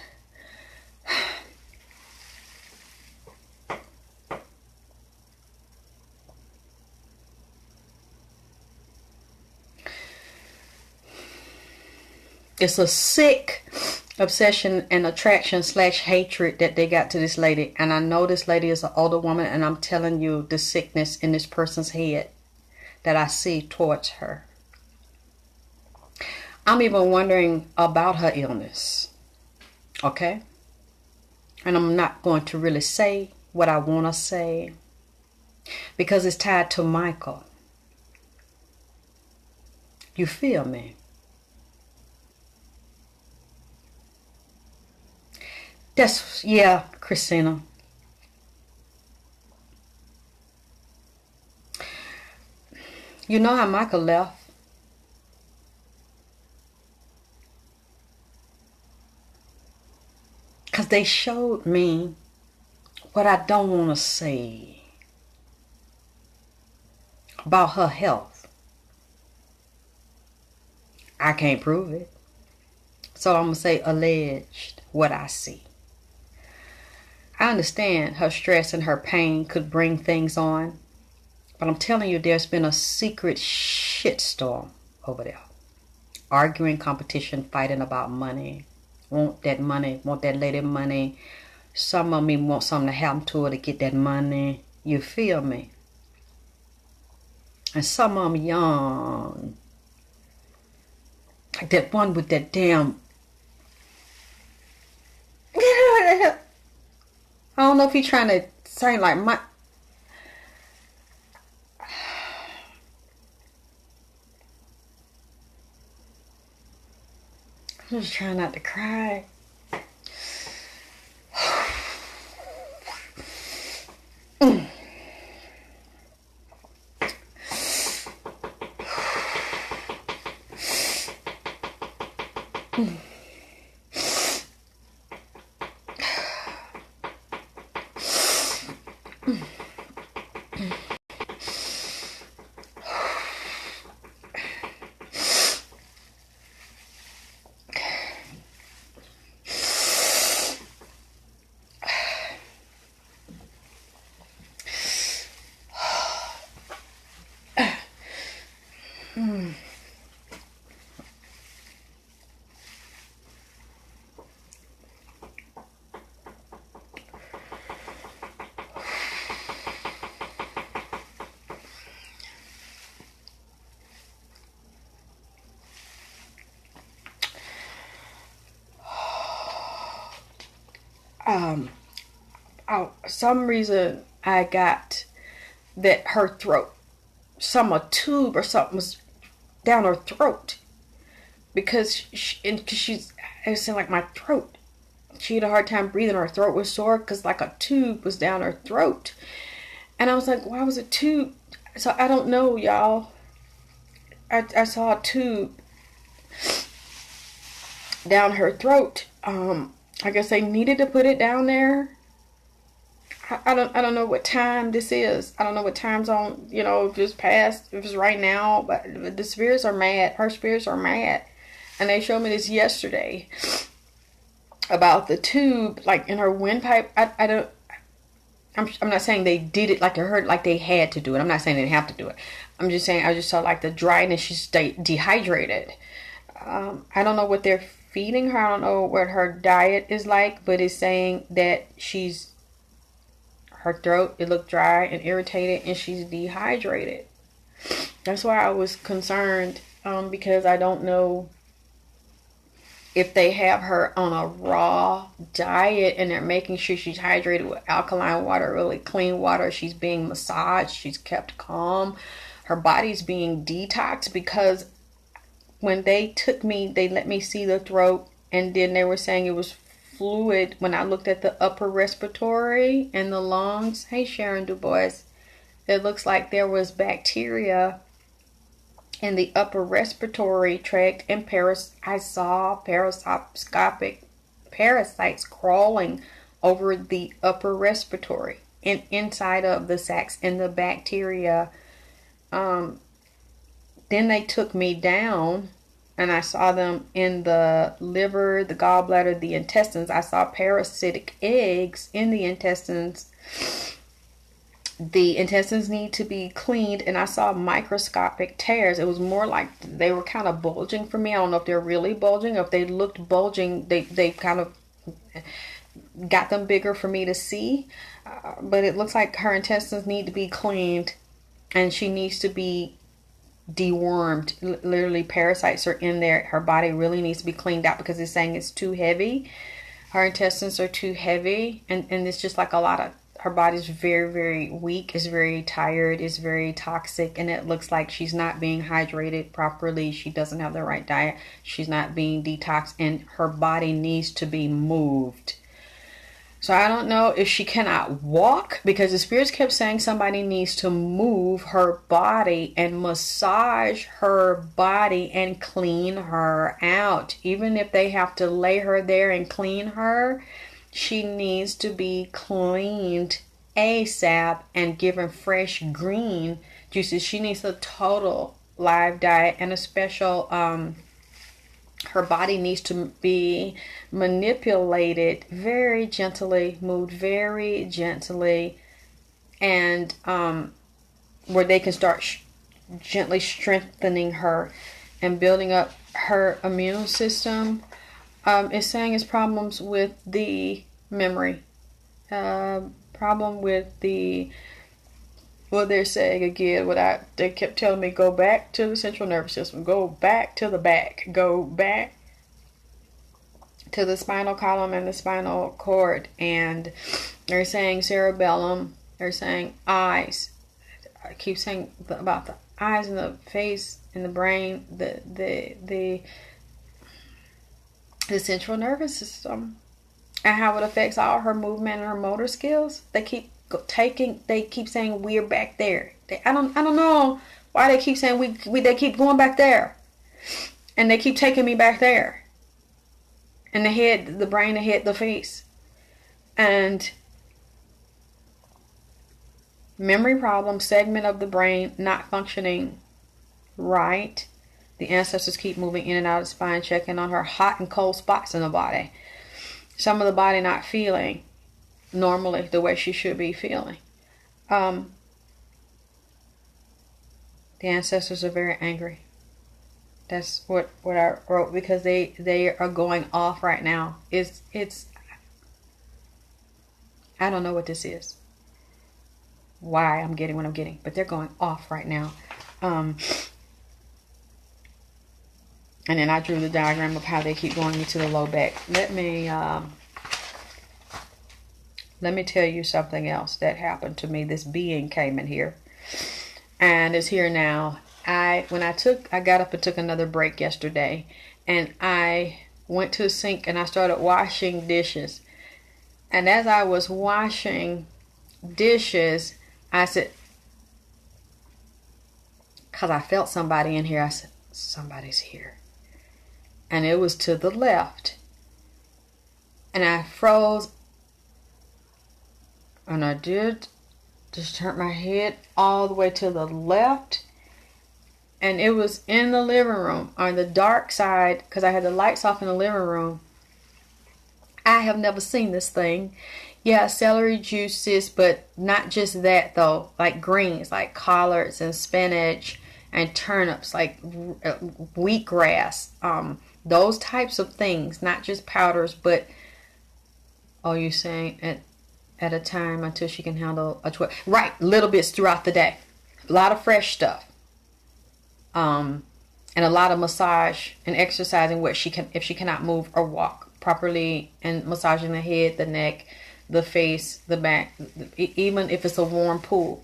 A: It's a sick obsession and attraction / hatred that they got to this lady. And I know this lady is an older woman, and I'm telling you the sickness in this person's head that I see towards her. I'm even wondering about her illness. Okay? And I'm not going to really say what I want to say because it's tied to Michael. You feel me? Yeah, Christina. You know how Michael left? Because they showed me what I don't want to say about her health. I can't prove it. So I'm going to say alleged what I see. I understand her stress and her pain could bring things on. But I'm telling you, there's been a secret shitstorm over there. Arguing, competition, fighting about money. Want that money, want that lady money. Some of me want something to happen to her to get that money. You feel me? And some of them young. Like that one with that damn... I don't know if he's trying to say like my... I'm just trying not to cry. Some reason I got that her throat, a tube or something was down her throat, because she's, it seemed like my throat, she had a hard time breathing, her throat was sore because like a tube was down her throat. And I was like, why was a tube? So I don't know, y'all. I saw a tube down her throat. I guess they needed to put it down there. I don't know what time this is. I don't know what time zone, if it's past, if it's right now. But the spirits are mad. Her spirits are mad. And they showed me this yesterday about the tube, like in her windpipe. I'm not saying they did it like I heard, like they had to do it. I'm not saying they have to do it. I'm just saying I just saw like the dryness. She's dehydrated. I don't know what they're feeding her. I don't know what her diet is like, but it's saying that her throat, it looked dry and irritated, and she's dehydrated. That's why I was concerned, because I don't know if they have her on a raw diet and they're making sure she's hydrated with alkaline water, really clean water. She's being massaged. She's kept calm. Her body's being detoxed, because when they took me, they let me see the throat, and then they were saying it was fluid. When I looked at the upper respiratory and the lungs, hey Sharon Du Bois, it looks like there was bacteria in the upper respiratory tract, and I saw parasitoscopic parasites crawling over the upper respiratory and inside of the sacs and the bacteria. Then they took me down, and I saw them in the liver, the gallbladder, the intestines. I saw parasitic eggs in the intestines. The intestines need to be cleaned, and I saw microscopic tears. It was more like they were kind of bulging for me. I don't know if they're really bulging, or if they looked bulging. They kind of got them bigger for me to see. But it looks like her intestines need to be cleaned, and she needs to be dewormed. Literally, parasites are in there. Her body really needs to be cleaned out, because it's saying it's too heavy. Her intestines are too heavy, and it's just like a lot of, her body's very, very weak, is very tired, is very toxic, and it looks like she's not being hydrated properly. She doesn't have the right diet. She's not being detoxed, and her body needs to be moved. So I don't know if she cannot walk, because the spirits kept saying somebody needs to move her body and massage her body and clean her out. Even if they have to lay her there and clean her, she needs to be cleaned ASAP and given fresh green juices. She needs a total live diet and a special Her body needs to be manipulated very gently, moved very gently, and where they can start gently strengthening her and building up her immune system. It's saying it's problems with the memory, problem with the, what they're saying again, they kept telling me, go back to the central nervous system, go back to the back, go back to the spinal column and the spinal cord. And they're saying cerebellum, they're saying eyes. I keep saying about the eyes and the face and the brain, the central nervous system, and how it affects all her movement and her motor skills. They keep saying we're back there. I don't know why they keep saying they keep going back there, and they keep taking me back there. And the head, the brain, the head, the face, and memory problem, segment of the brain not functioning right. The ancestors keep moving in and out of the spine, checking on her hot and cold spots in the body. Some of the body not feeling normally the way she should be feeling. The ancestors are very angry. That's what I wrote, because they are going off right now. It's I don't know what this is, why I'm getting what I'm getting, but they're going off right now. And then I drew the diagram of how they keep going into the low back. Let me tell you something else that happened to me. This being came in here and is here now. I got up and took another break yesterday, and I went to the sink and I started washing dishes. And as I was washing dishes, I said, because I felt somebody in here, I said, somebody's here. And it was to the left. And I froze. And I did just turn my head all the way to the left. And it was in the living room on the dark side, because I had the lights off in the living room. I have never seen this thing. Yeah, celery juices, but not just that though. Like greens, like collards and spinach and turnips, like wheatgrass. Those types of things, not just powders, but, oh, you're saying at a time until she can handle a 12. Right, little bits throughout the day. A lot of fresh stuff. And a lot of massage and exercising if she cannot move or walk properly, and massaging the head, the neck, the face, the back, even if it's a warm pool.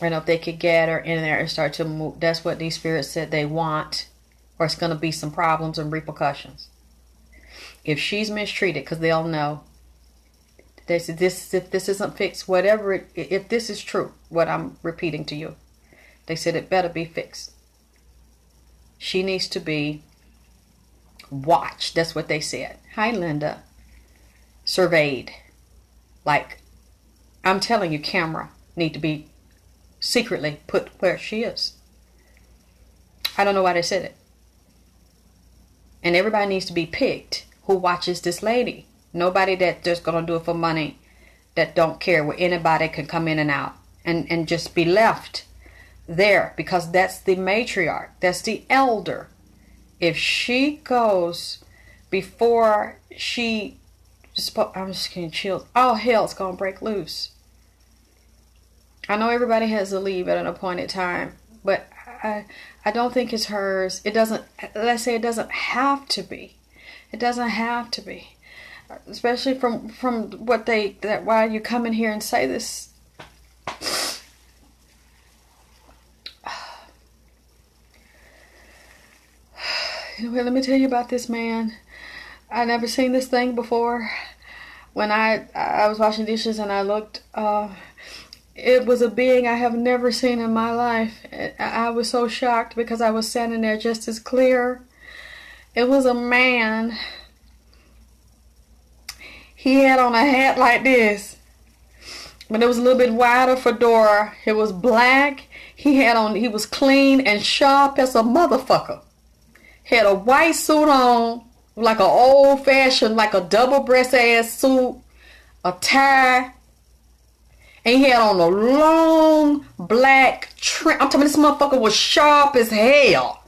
A: And if they could get her in there and start to move, that's what these spirits said they want, or it's going to be some problems and repercussions. If she's mistreated, because they'll know. They said if this isn't fixed, whatever, if this is true, what I'm repeating to you, they said it better be fixed. She needs to be watched. That's what they said. Hi, Linda. Surveyed. Like, I'm telling you, camera need to be secretly put where she is. I don't know why they said it. And everybody needs to be picked who watches this lady. Nobody that just gonna do it for money, that don't care, where anybody can come in and out and just be left there, because that's the matriarch, that's the elder. If she goes before she, I'm just getting chills. All hell's gonna break loose. I know everybody has to leave at an appointed time, but I don't think it's hers. It doesn't, let's say it doesn't have to be. It doesn't have to be. Especially from what why you come in here and say this. Anyway, let me tell you about this man. I never seen this thing before. When I was washing dishes and I looked, it was a being I have never seen in my life. I was so shocked because I was standing there just as clear. It was a man. He had on a hat like this, but it was a little bit wider fedora. It was black. He was clean and sharp as a motherfucker. Had a white suit on, like an old fashioned, like a double breast ass suit, a tie, and he had on a long black trench. I'm talking, this motherfucker was sharp as hell.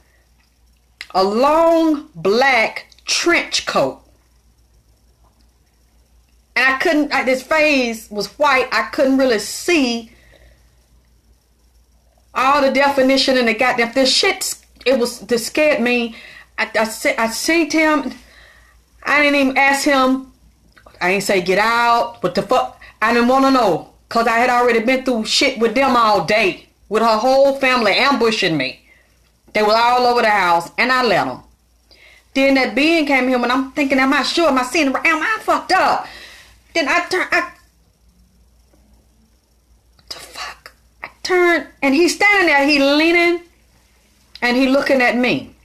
A: A long black trench coat. And I couldn't, his face was white. I couldn't really see all the definition in the goddamn, this shit, this scared me. I seen him. I didn't even ask him. I didn't say get out. What the fuck? I didn't want to know. Because I had already been through shit with them all day. With her whole family ambushing me. They were all over the house. And I let them. Then that being came here when I'm thinking, am I sure? Am I seeing it? Am I fucked up? Then what the fuck? I turned and he's standing there. He leaning. And he looking at me.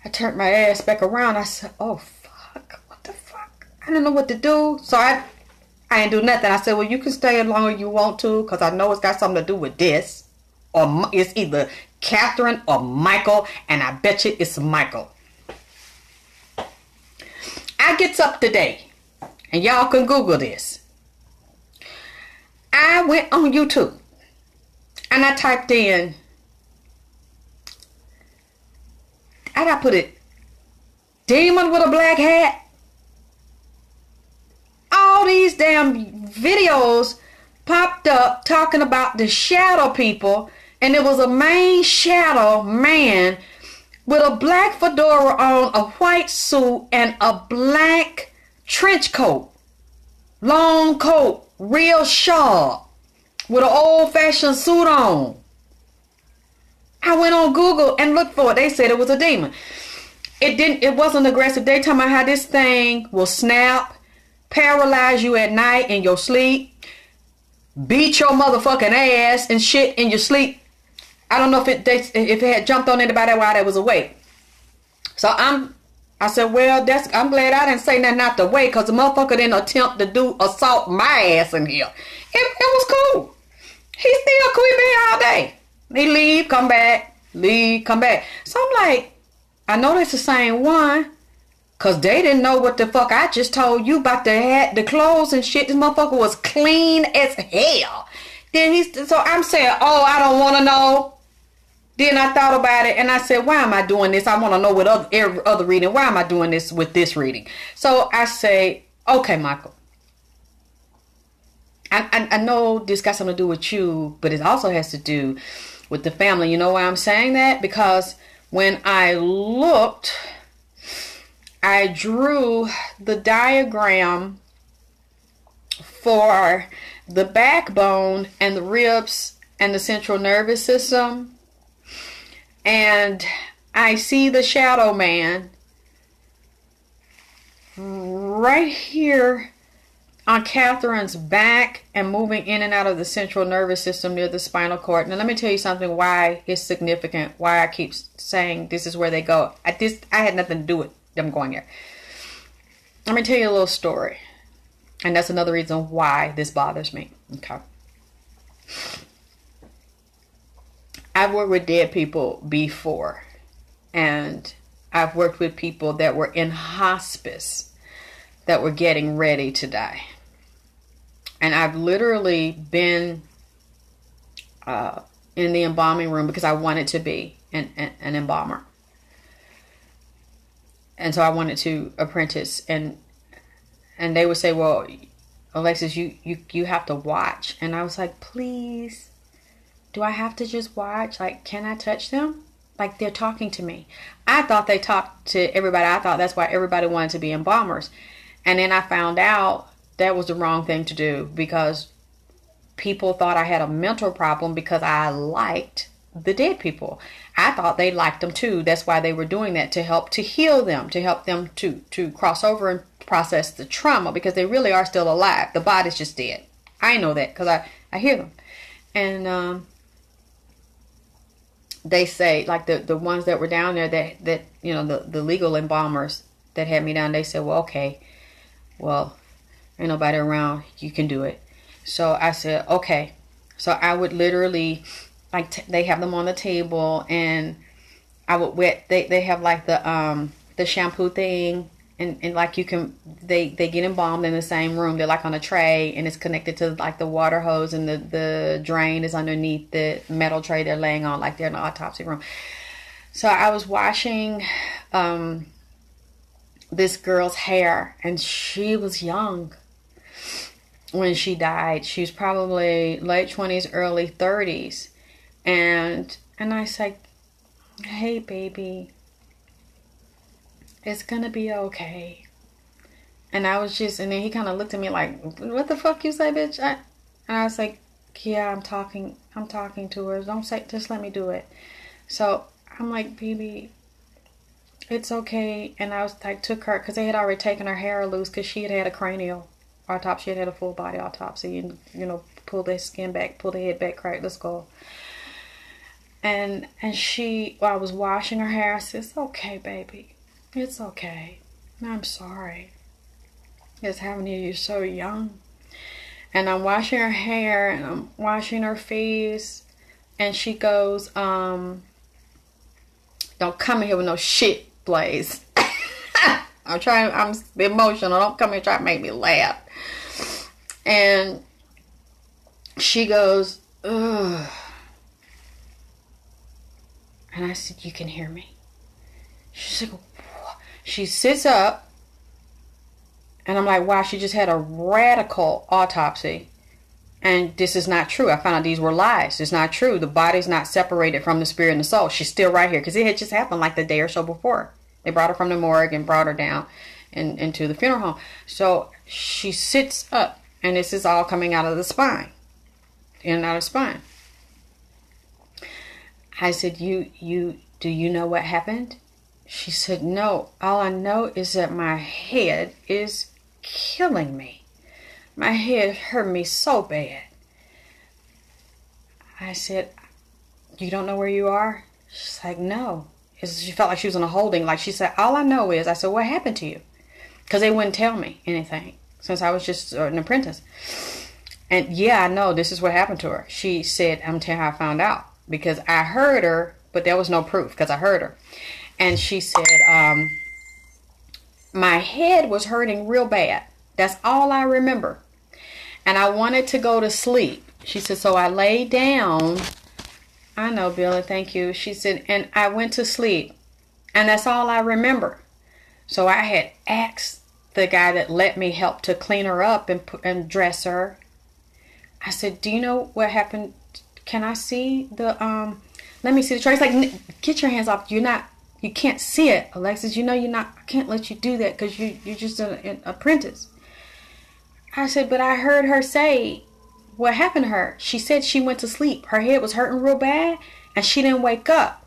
A: I turned my ass back around. I said, oh, fuck. What the fuck? I don't know what to do. So I ain't do nothing. I said, well, you can stay as long as you want to, because I know it's got something to do with this. Or it's either Katherine or Michael, and I bet you it's Michael. I gets up today, and y'all can Google this. I went on YouTube, and I typed in, I gotta put it, demon with a black hat. All these damn videos popped up talking about the shadow people, and it was a main shadow man with a black fedora on, a white suit, and a black trench coat, long coat, real sharp, with an old-fashioned suit on. I went on Google and looked for it. They said it was a demon. It wasn't aggressive. They talking about how this thing will snap, paralyze you at night in your sleep, beat your motherfucking ass and shit in your sleep. I don't know if it had jumped on anybody while they was awake. So I said, well, I'm glad I didn't say nothing out the way, because the motherfucker didn't attempt to assault my ass in here. It was cool. He still creepy all day. He leave, come back, leave, come back. So I'm like, I know that's the same one, because they didn't know what the fuck I just told you about the hat, the clothes and shit. This motherfucker was clean as hell. So I'm saying, oh, I don't want to know. Then I thought about it and I said, why am I doing this? I want to know with every other reading. Why am I doing this with this reading? So I say, okay, Michael. I know this got something to do with you, but it also has to do with the family. You know why I'm saying that? Because when I looked, I drew the diagram for the backbone and the ribs and the central nervous system. And I see the shadow man right here on Katherine's back and moving in and out of the central nervous system near the spinal cord. Now let me tell you something why it's significant, why I keep saying this is where they go. I had nothing to do with them going there. Let me tell you a little story. And that's another reason why this bothers me. Okay. I've worked with dead people before. And I've worked with people that were in hospice that were getting ready to die. And I've literally been in the embalming room because I wanted to be an embalmer. And so I wanted to apprentice. And they would say, well, Alexis, you have to watch. And I was like, please, do I have to just watch? Like, can I touch them? Like, they're talking to me. I thought they talked to everybody. I thought that's why everybody wanted to be embalmers. And then I found out that was the wrong thing to do, because people thought I had a mental problem because I liked the dead people. I thought they liked them too. That's why they were doing that, to help to heal them, to help them to cross over and process the trauma, because they really are still alive. The body's just dead. I know that because I hear them. And they say, like the ones that were down there that you know, the legal embalmers that had me down, they said, well, okay, well, ain't nobody around, you can do it. So I said, okay. So I would literally, like, they have them on the table, and I would wet. They have like the shampoo thing, and like you can they get embalmed in the same room. They're like on a tray, and it's connected to like the water hose, and the drain is underneath the metal tray they're laying on, like they're in the autopsy room. So I was washing this girl's hair, and she was young when she died. She was probably late 20s, early 30s, and I said, "Hey, baby, it's gonna be okay." And I was just, and then he kind of looked at me like, "What the fuck you say, bitch?" And I was like, "Yeah, I'm talking to her. Don't say, just let me do it." So I'm like, "Baby, it's okay." And I was like, took her, because they had already taken her hair loose, because she had had a cranial autopsy. She had had a full body autopsy, and pulled the skin back, pulled the head back, cracked the skull. And she, while I was washing her hair, I said, "It's okay, baby. It's okay. I'm sorry. It's happening to you so young." And I'm washing her hair, and I'm washing her face, and she goes, "Don't come in here with no shit, Blaze." I'm emotional. Don't come here and try to make me laugh. And she goes, "Ugh." And I said, "You can hear me?" She's like, "What?" She sits up, and I'm like, wow, she just had a radical autopsy. And this is not true. I found out these were lies. It's not true. The body's not separated from the spirit and the soul. She's still right here, because it had just happened like the day or so before. They brought her from the morgue and brought her down into the funeral home. So she sits up, and this is all coming out of the spine, in and out of the spine. I said, do you know what happened?" She said, "No, all I know is that my head is killing me. My head hurt me so bad." I said, "You don't know where you are?" She's like, "No." She felt like she was in a holding. Like she said, "All I know is," I said, "What happened to you?" Because they wouldn't tell me anything since I was just an apprentice. And yeah, I know this is what happened to her. She said, "I'm telling you how I found out. Because I heard her, but there was no proof, because I heard her." And she said, "My head was hurting real bad. That's all I remember. And I wanted to go to sleep." She said, "So I lay down." "I know, Billy, thank you." She said, "And I went to sleep. And that's all I remember." So I had asked the guy that let me help to clean her up and dress her. I said, "Do you know what happened? Can I see the, let me see the tray." He's like, "Get your hands off. You can't see it, Alexis. You're not, I can't let you do that, because you're just an apprentice." I said, "But I heard her say what happened to her. She said she went to sleep. Her head was hurting real bad, and she didn't wake up.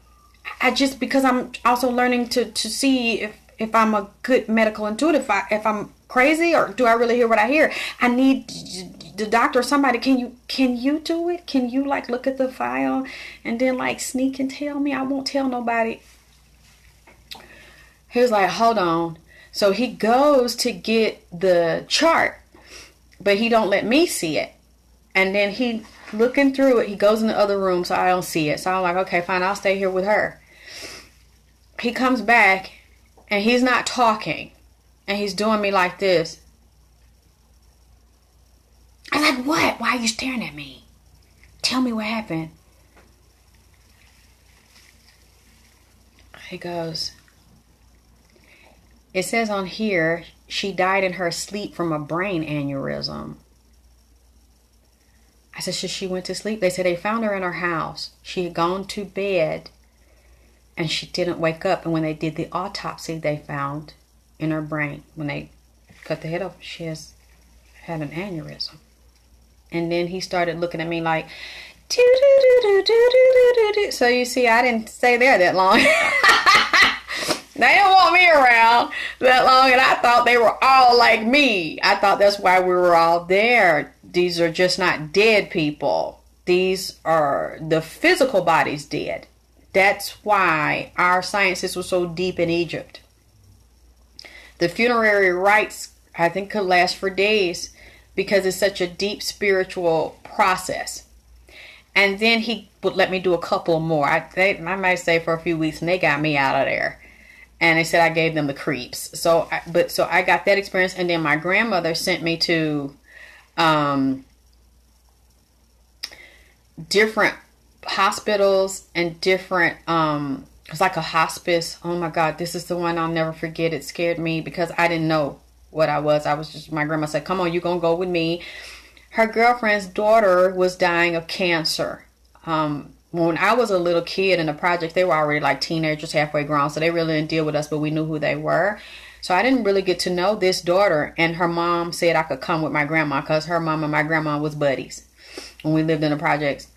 A: Because I'm also learning to see if I'm a good medical intuitive, if I'm crazy, or do I really hear what I hear? I need the doctor or somebody. Can you do it? Can you like look at the file and then like sneak and tell me? I won't tell nobody." He was like, "Hold on." So he goes to get the chart, but he don't let me see it. And then he looking through it. He goes in the other room, so I don't see it. So I'm like, okay, fine, I'll stay here with her. He comes back, and he's not talking, and he's doing me like this. I'm like, "What? Why are you staring at me? Tell me what happened." He goes, "It says on here she died in her sleep from a brain aneurysm." I said, "So she went to sleep?" They said they found her in her house. She had gone to bed, and she didn't wake up. And when they did the autopsy, they found in her brain, when they cut the head off, she had an aneurysm. And then he started looking at me like, "Do do do do do do do." So you see, I didn't stay there that long. They didn't want me around that long, and I thought they were all like me. I thought that's why we were all there. These are just not dead people. These are the physical bodies dead. That's why our sciences were so deep in Egypt. The funerary rites, I think, could last for days, because it's such a deep spiritual process. And then he would let me do a couple more. I might say for a few weeks, and they got me out of there. And they said I gave them the creeps. So I got that experience. And then my grandmother sent me to different hospitals and different it's like a hospice. Oh my God, this is the one I'll never forget. It scared me because I didn't know what I was. My grandma said, come on, you gonna go with me. Her girlfriend's daughter was dying of cancer. When I was a little kid in the project, they were already like teenagers, halfway grown, so they really didn't deal with us, but we knew who they were. So I didn't really get to know this daughter, and her mom said I could come with my grandma because her mom and my grandma was buddies when we lived in the projects.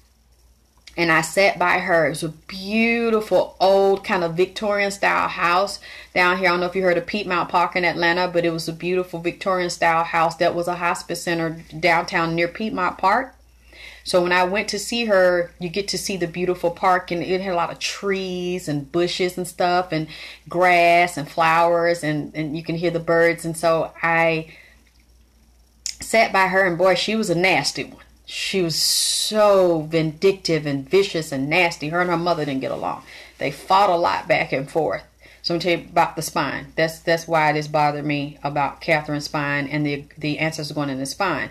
A: And I sat by her. It was a beautiful old kind of Victorian style house down here. I don't know if you heard of Piedmont Park in Atlanta, but it was a beautiful Victorian style house that was a hospice center downtown near Piedmont Park. So when I went to see her, you get to see the beautiful park, and it had a lot of trees and bushes and stuff and grass and flowers, and you can hear the birds. And so I sat by her, and boy, she was a nasty one. She was so vindictive and vicious and nasty. Her and her mother didn't get along. They fought a lot back and forth. So I'm going to tell you about the spine. That's why this bothered me about Katherine's spine and the ancestors going in the spine.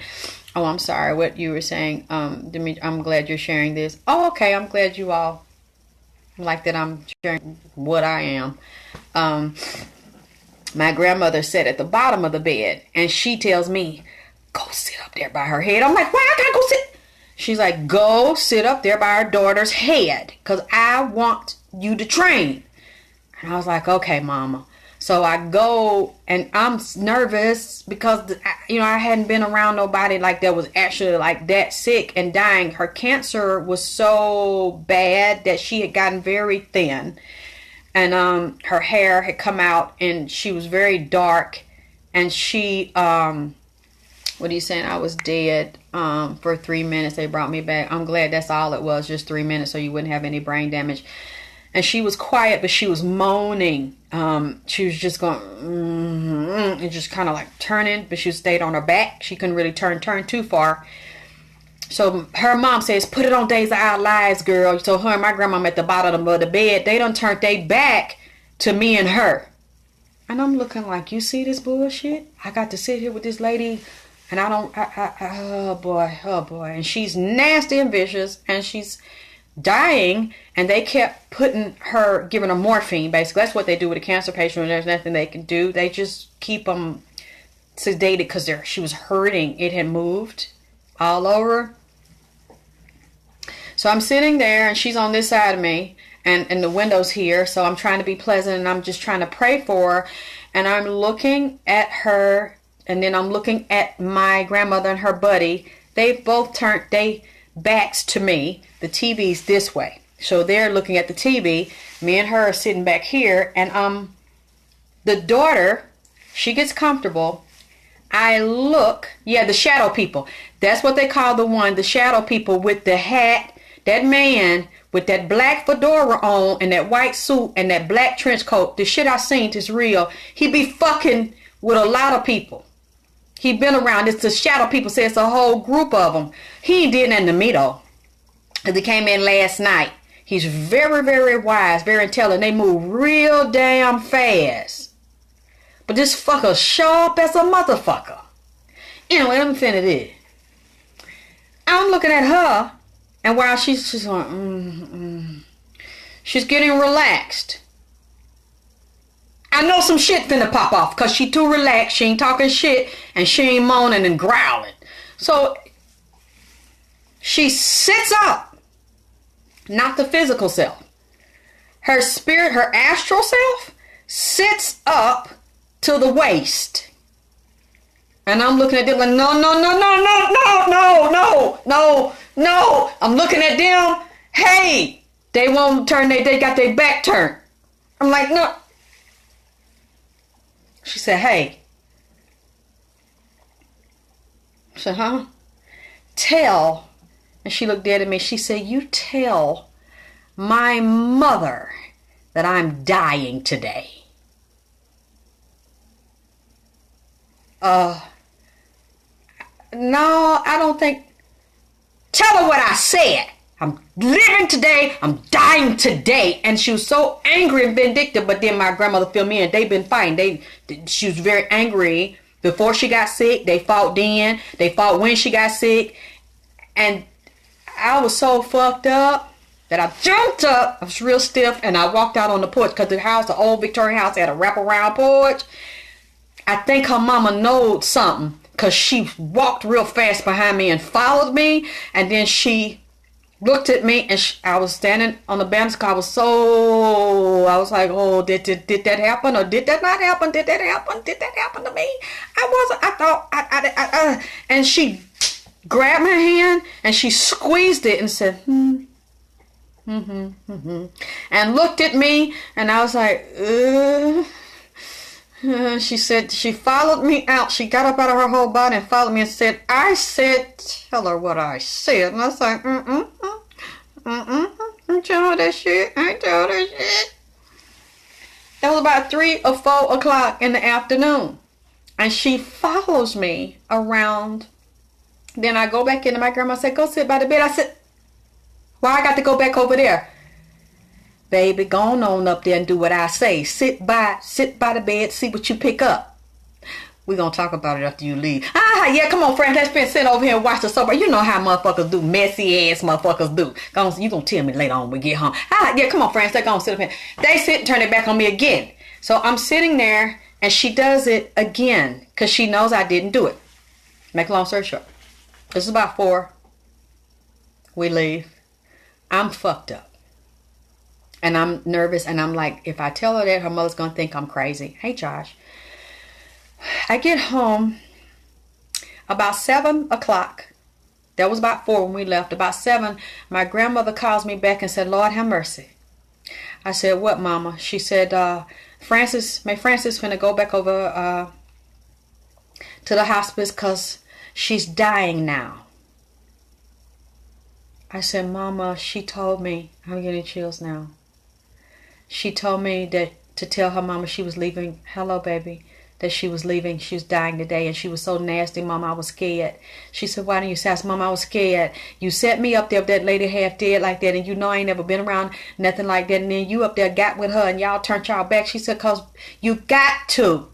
A: Oh, I'm sorry. What you were saying, Dimitri, I'm glad you're sharing this. Oh, okay. I'm glad you all like that I'm sharing what I am. My grandmother sat at the bottom of the bed, and she tells me, go sit up there by her head. I'm like, why I gotta go sit? She's like, go sit up there by our daughter's head because I want you to train. And I was like, okay, mama. So I go, and I'm nervous because, I hadn't been around nobody like that was actually like that sick and dying. Her cancer was so bad that she had gotten very thin, and her hair had come out, and she was very dark, and she, what are you saying? I was dead for 3 minutes. They brought me back. I'm glad that's all it was, just 3 minutes, so you wouldn't have any brain damage. And she was quiet, but she was moaning. She was just going, and just kind of like turning, but she stayed on her back. She couldn't really turn too far. So her mom says, put it on Days of Our Lives, girl. So her and my grandma at the bottom of the bed, they done turned their back to me and her. And I'm looking like, you see this bullshit? I got to sit here with this lady, and oh boy. And she's nasty and vicious, and she's dying, and they kept giving her morphine. Basically, that's what they do with a cancer patient when there's nothing they can do. They just keep them sedated because she was hurting. It had moved all over. So I'm sitting there, and she's on this side of me, and the window's here. So I'm trying to be pleasant, and I'm just trying to pray for her. And I'm looking at her, and then I'm looking at my grandmother and her buddy. They've both turned their backs to me. The TV's this way. So they're looking at the TV. Me and her are sitting back here. And the daughter, she gets comfortable. I look. Yeah, the shadow people. That's what they call the shadow people with the hat. That man with that black fedora on and that white suit and that black trench coat. The shit I seen is real. He be fucking with a lot of people. He been around. It's the shadow people. Say it's a whole group of them. He ain't did nothing to me though. Because he came in last night. He's very, very wise, very intelligent. They move real damn fast. But this fucker sharp as a motherfucker. Anyway, let me finish this. I'm looking at her, and while she's just going, she's getting relaxed. I know some shit finna pop off because she too relaxed. She ain't talking shit, and she ain't moaning and growling. So she sits up. Not the physical self. Her spirit, her astral self, sits up to the waist. And I'm looking at them like, no. I'm looking at them. Hey, they won't turn. They got their back turned. I'm like, no. She said, hey. I said, huh? Tell. And she looked dead at me. She said, you tell my mother that I'm dying today. No, I don't think. Tell her what I said. I'm living today. I'm dying today. And she was so angry and vindictive. But then my grandmother filled me in. They've been fighting. She was very angry before she got sick. They fought then. They fought when she got sick. And I was so fucked up that I jumped up. I was real stiff. And I walked out on the porch. Because the old Victorian house, had a wraparound porch. I think her mama knowed something. Because she walked real fast behind me and followed me. And then she looked at me, and I was standing on the balance car. I was like, oh, did that happen, or did that not happen? Did that happen? Did that happen to me? And she grabbed my hand, and she squeezed it and said, and looked at me, and I was like, she said, she followed me out. She got up out of her whole body and followed me and said, I said, tell her what I said. And I was like, I ain't tell her that shit. I ain't tell her that shit. That was about 3 or 4 o'clock in the afternoon. And she follows me around. Then I go back into my grandma said, go sit by the bed. I said, why I got to go back over there? Baby, go on up there and do what I say. Sit by the bed, see what you pick up. We're going to talk about it after you leave. Yeah, come on, friend. Let's sit over here and watch the soap. You know how motherfuckers do. Messy ass motherfuckers do. You going to tell me later on when we get home. Yeah, come on, friends. They're going to sit up here. They sit and turn it back on me again. So I'm sitting there, and she does it again because she knows I didn't do it. Make a long story short. This is about 4. We leave. I'm fucked up. And I'm nervous, and I'm like, if I tell her that, her mother's going to think I'm crazy. Hey, Josh. I get home about 7 o'clock. That was about 4 when we left. About 7, my grandmother calls me back and said, Lord have mercy. I said, what, Mama? She said, Francis finna go back over to the hospice because she's dying now. I said, Mama, she told me, I'm getting chills now. She told me that to tell her mama she was leaving. Hello, baby. That she was leaving. She was dying today. And she was so nasty, Mama, I was scared. She said, why didn't you say? I said, Mama, I was scared. You set me up there with that lady half dead like that. And you know I ain't never been around nothing like that. And then you up there got with her and y'all turned y'all back. She said, because you got to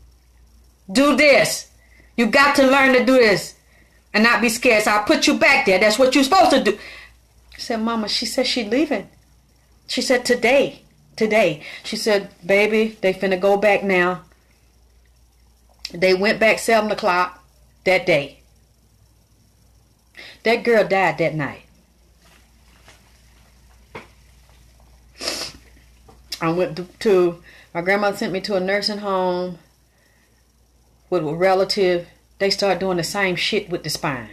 A: do this. You got to learn to do this. And not be scared. So I put you back there. That's what you're supposed to do. I said, Mama, she said she leaving. She said today. She said, baby, they finna go back now. They went back 7 o'clock that day. That girl died that night. I went to my grandmother sent me to a nursing home with a relative. They start doing the same shit with the spine.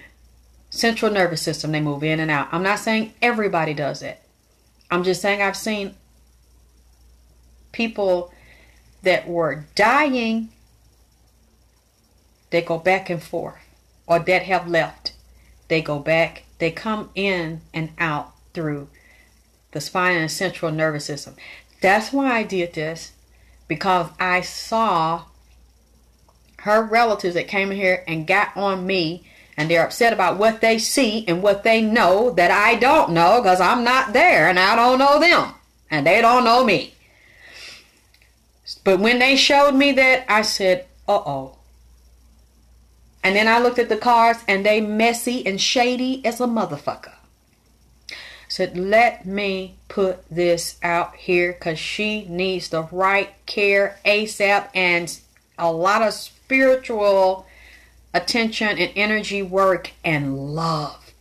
A: Central nervous system, they move in and out. I'm not saying everybody does it. I'm just saying I've seen people that were dying, they go back and forth, or that have left, they go back, they come in and out through the spine and central nervous system. That's why I did this, because I saw her relatives that came in here and got on me, and they're upset about what they see and what they know that I don't know, because I'm not there and I don't know them and they don't know me. But when they showed me that, I said, uh-oh. And then I looked at the cards, and they messy and shady as a motherfucker. I said, let me put this out here because she needs the right care ASAP and a lot of spiritual attention and energy work and love.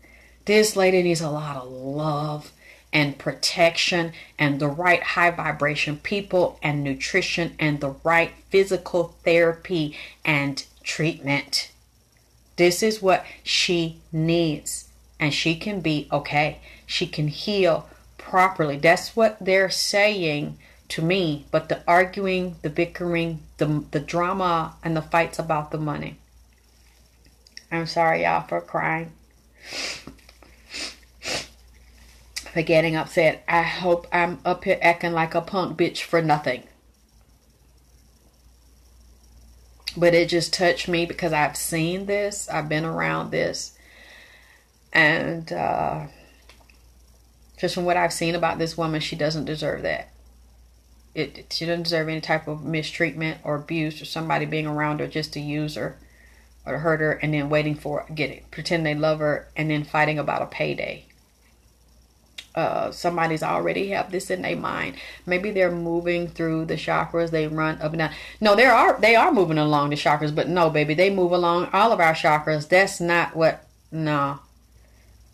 A: This lady needs a lot of love and protection and the right high vibration people and nutrition and the right physical therapy and treatment. This is what she needs, and she can be okay. She can heal properly. That's what they're saying to me. But the arguing, the bickering, the drama, and the fights about the money. I'm sorry, y'all, for crying. For getting upset. I hope I'm up here acting like a punk bitch for nothing. But it just touched me because I've seen this. I've been around this. And Just from what I've seen about this woman, she doesn't deserve that. She doesn't deserve any type of mistreatment or abuse or somebody being around her just to use her or to hurt her and then waiting for pretend they love her and then fighting about a payday. Somebody's already have this in their mind. Maybe they're moving through the chakras. They run up and down. No, they are moving along the chakras, but no, baby, they move along all of our chakras. That's not what. No,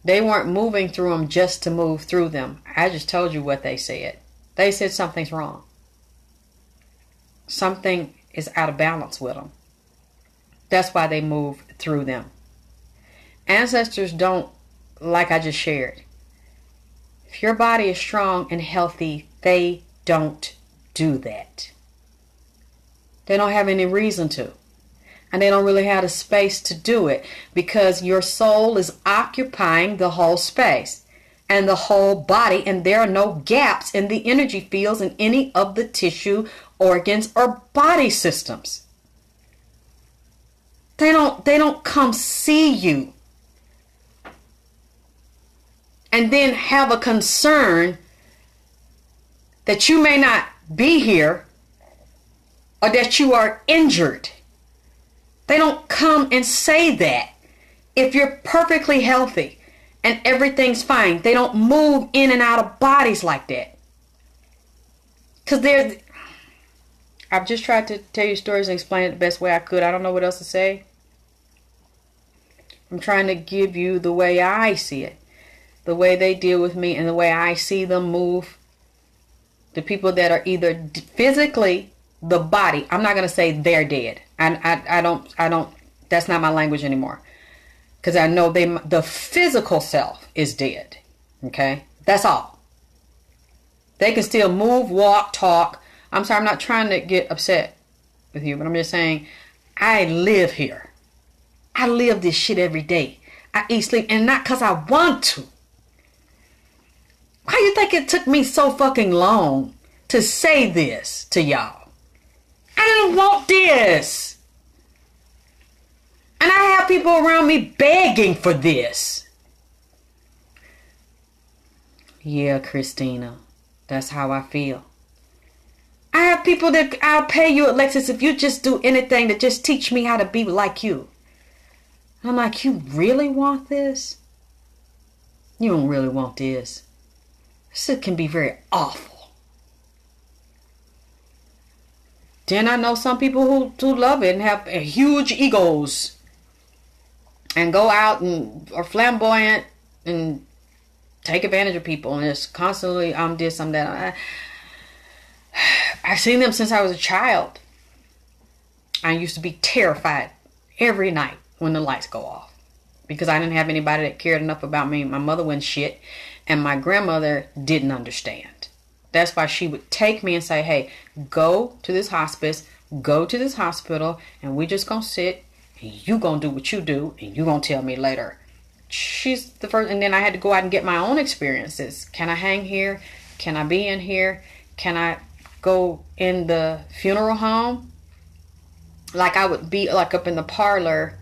A: they weren't moving through them just to move through them. I just told you what they said. They said something's wrong. Something is out of balance with them. That's why they move through them. Ancestors don't, like I just shared. If your body is strong and healthy, they don't do that. They don't have any reason to. And they don't really have the space to do it because your soul is occupying the whole space and the whole body, and there are no gaps in the energy fields in any of the tissue, organs, or body systems. They don't come see you and then have a concern that you may not be here or that you are injured. They don't come and say that. If you're perfectly healthy and everything's fine, they don't move in and out of bodies like that. Because I've just tried to tell you stories and explain it the best way I could. I don't know what else to say. I'm trying to give you the way I see it. The way they deal with me and the way I see them move. The people that are either physically the body. I'm not going to say they're dead. I don't, that's not my language anymore. Because I know the physical self is dead. Okay? That's all. They can still move, walk, talk. I'm sorry, I'm not trying to get upset with you, but I'm just saying, I live here. I live this shit every day. I eat, sleep, and not because I want to. Why do you think it took me so fucking long to say this to y'all? I didn't want this. And I have people around me begging for this. Yeah, Christina, that's how I feel. I have people that I'll pay you, Alexis, if you just do anything to just teach me how to be like you. I'm like, you really want this? You don't really want this. This can be very awful. Then I know some people who love it and have huge egos and go out and are flamboyant and take advantage of people and just constantly I'm this, I'm that. I've seen them since I was a child. I used to be terrified every night when the lights go off because I didn't have anybody that cared enough about me. My mother wasn't shit and my grandmother didn't understand. That's why she would take me and say, hey, go to this hospice, go to this hospital, and we just gonna sit and you gonna do what you do and you gonna tell me later. She's the first, and then I had to go out and get my own experiences. Can I hang here? Can I be in here? Can I go in the funeral home? Like I would be like up in the parlor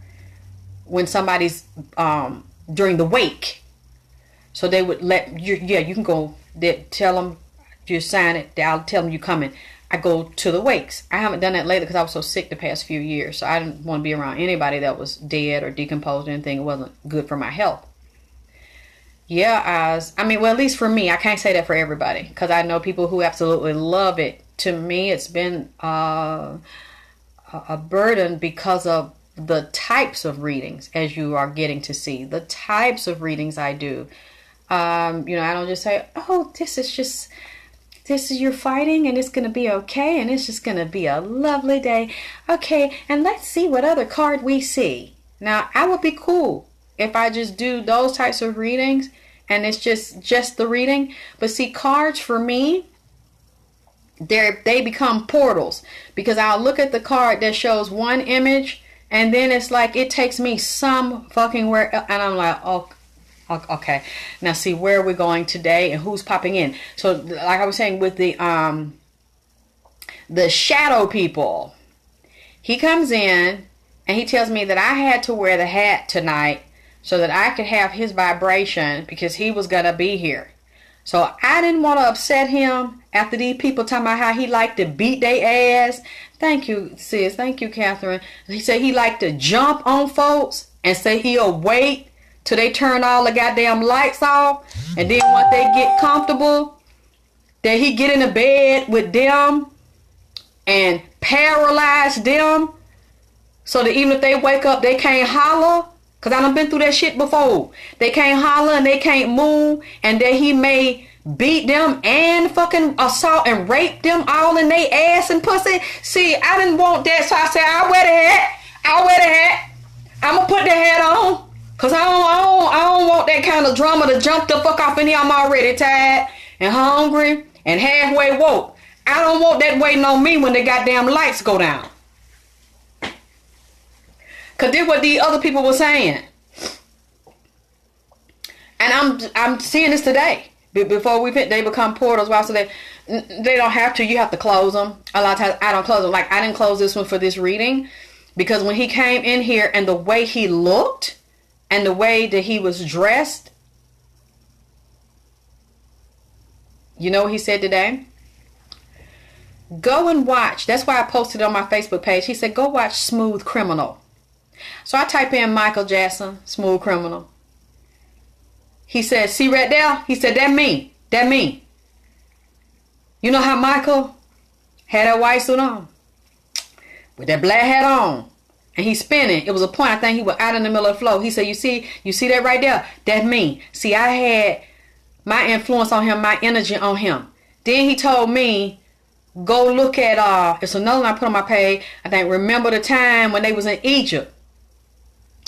A: when somebody's during the wake. So they would let you, yeah, you can go, they tell them you sign it, I'll tell them you coming. I go to the wakes. I haven't done that lately because I was so sick the past few years. So I didn't want to be around anybody that was dead or decomposed or anything. It wasn't good for my health. Yeah, I mean, well, at least for me, I can't say that for everybody because I know people who absolutely love it. To me, it's been a burden because of the types of readings, as you are getting to see, the types of readings I do. I don't just say, oh, this is you're fighting and it's going to be okay and it's just going to be a lovely day. Okay, and let's see what other card we see. Now, I would be cool if I just do those types of readings and it's just the reading. But see, cards for me, they become portals because I'll look at the card that shows one image and then it's like it takes me some fucking where and I'm like, oh, okay. Now see where we're going today and who's popping in. So like I was saying with the shadow people, he comes in and he tells me that I had to wear the hat tonight so that I could have his vibration because he was gonna be here. So I didn't want to upset him after these people talking about how he liked to beat their ass. Thank you, sis. Thank you, Catherine. He said he liked to jump on folks and say he'll wait till they turn all the goddamn lights off. And then once they get comfortable, that he get in the bed with them and paralyze them so that even if they wake up, they can't holler. Because I done been through that shit before. They can't holler and they can't move. And that he may beat them and fucking assault and rape them all in their ass and pussy. See, I didn't want that. So I said, I'll wear the hat. I'll wear the hat. I'm going to put the hat on. Because I don't want that kind of drama to jump the fuck off in here. I'm already tired and hungry and halfway woke. I don't want that waiting on me when the goddamn lights go down. Because this what the other people were saying. And I'm seeing this today. Before they become portals. So they don't have to. You have to close them. A lot of times I don't close them. Like I didn't close this one for this reading. Because when he came in here and the way he looked and the way that he was dressed. You know what he said today? Go and watch. That's why I posted on my Facebook page. He said, go watch Smooth Criminal. So I type in Michael Jackson, Smooth Criminal. He said, see right there? He said, that me. That me. You know how Michael had that white suit on? With that black hat on. And he's spinning. It was a point, I think he was out in the middle of the floor. He said, you see that right there? That me. See, I had my influence on him, my energy on him. Then he told me, go look at, it's another one I put on my page. I think, remember the time when they was in Egypt.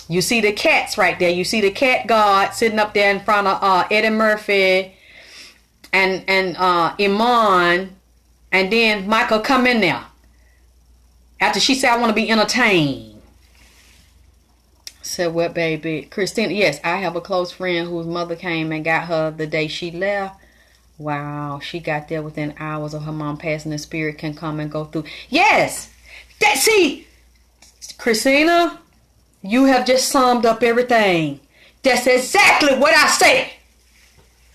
A: You see the cats right there. You see the cat guard sitting up there in front of Eddie Murphy and Iman. And then Michael come in there. After she said, I want to be entertained. I said, what, baby? Christina, yes, I have a close friend whose mother came and got her the day she left. Wow, she got there within hours of her mom passing. The spirit can come and go through. Yes! Christina, you have just summed up everything. That's exactly what I said.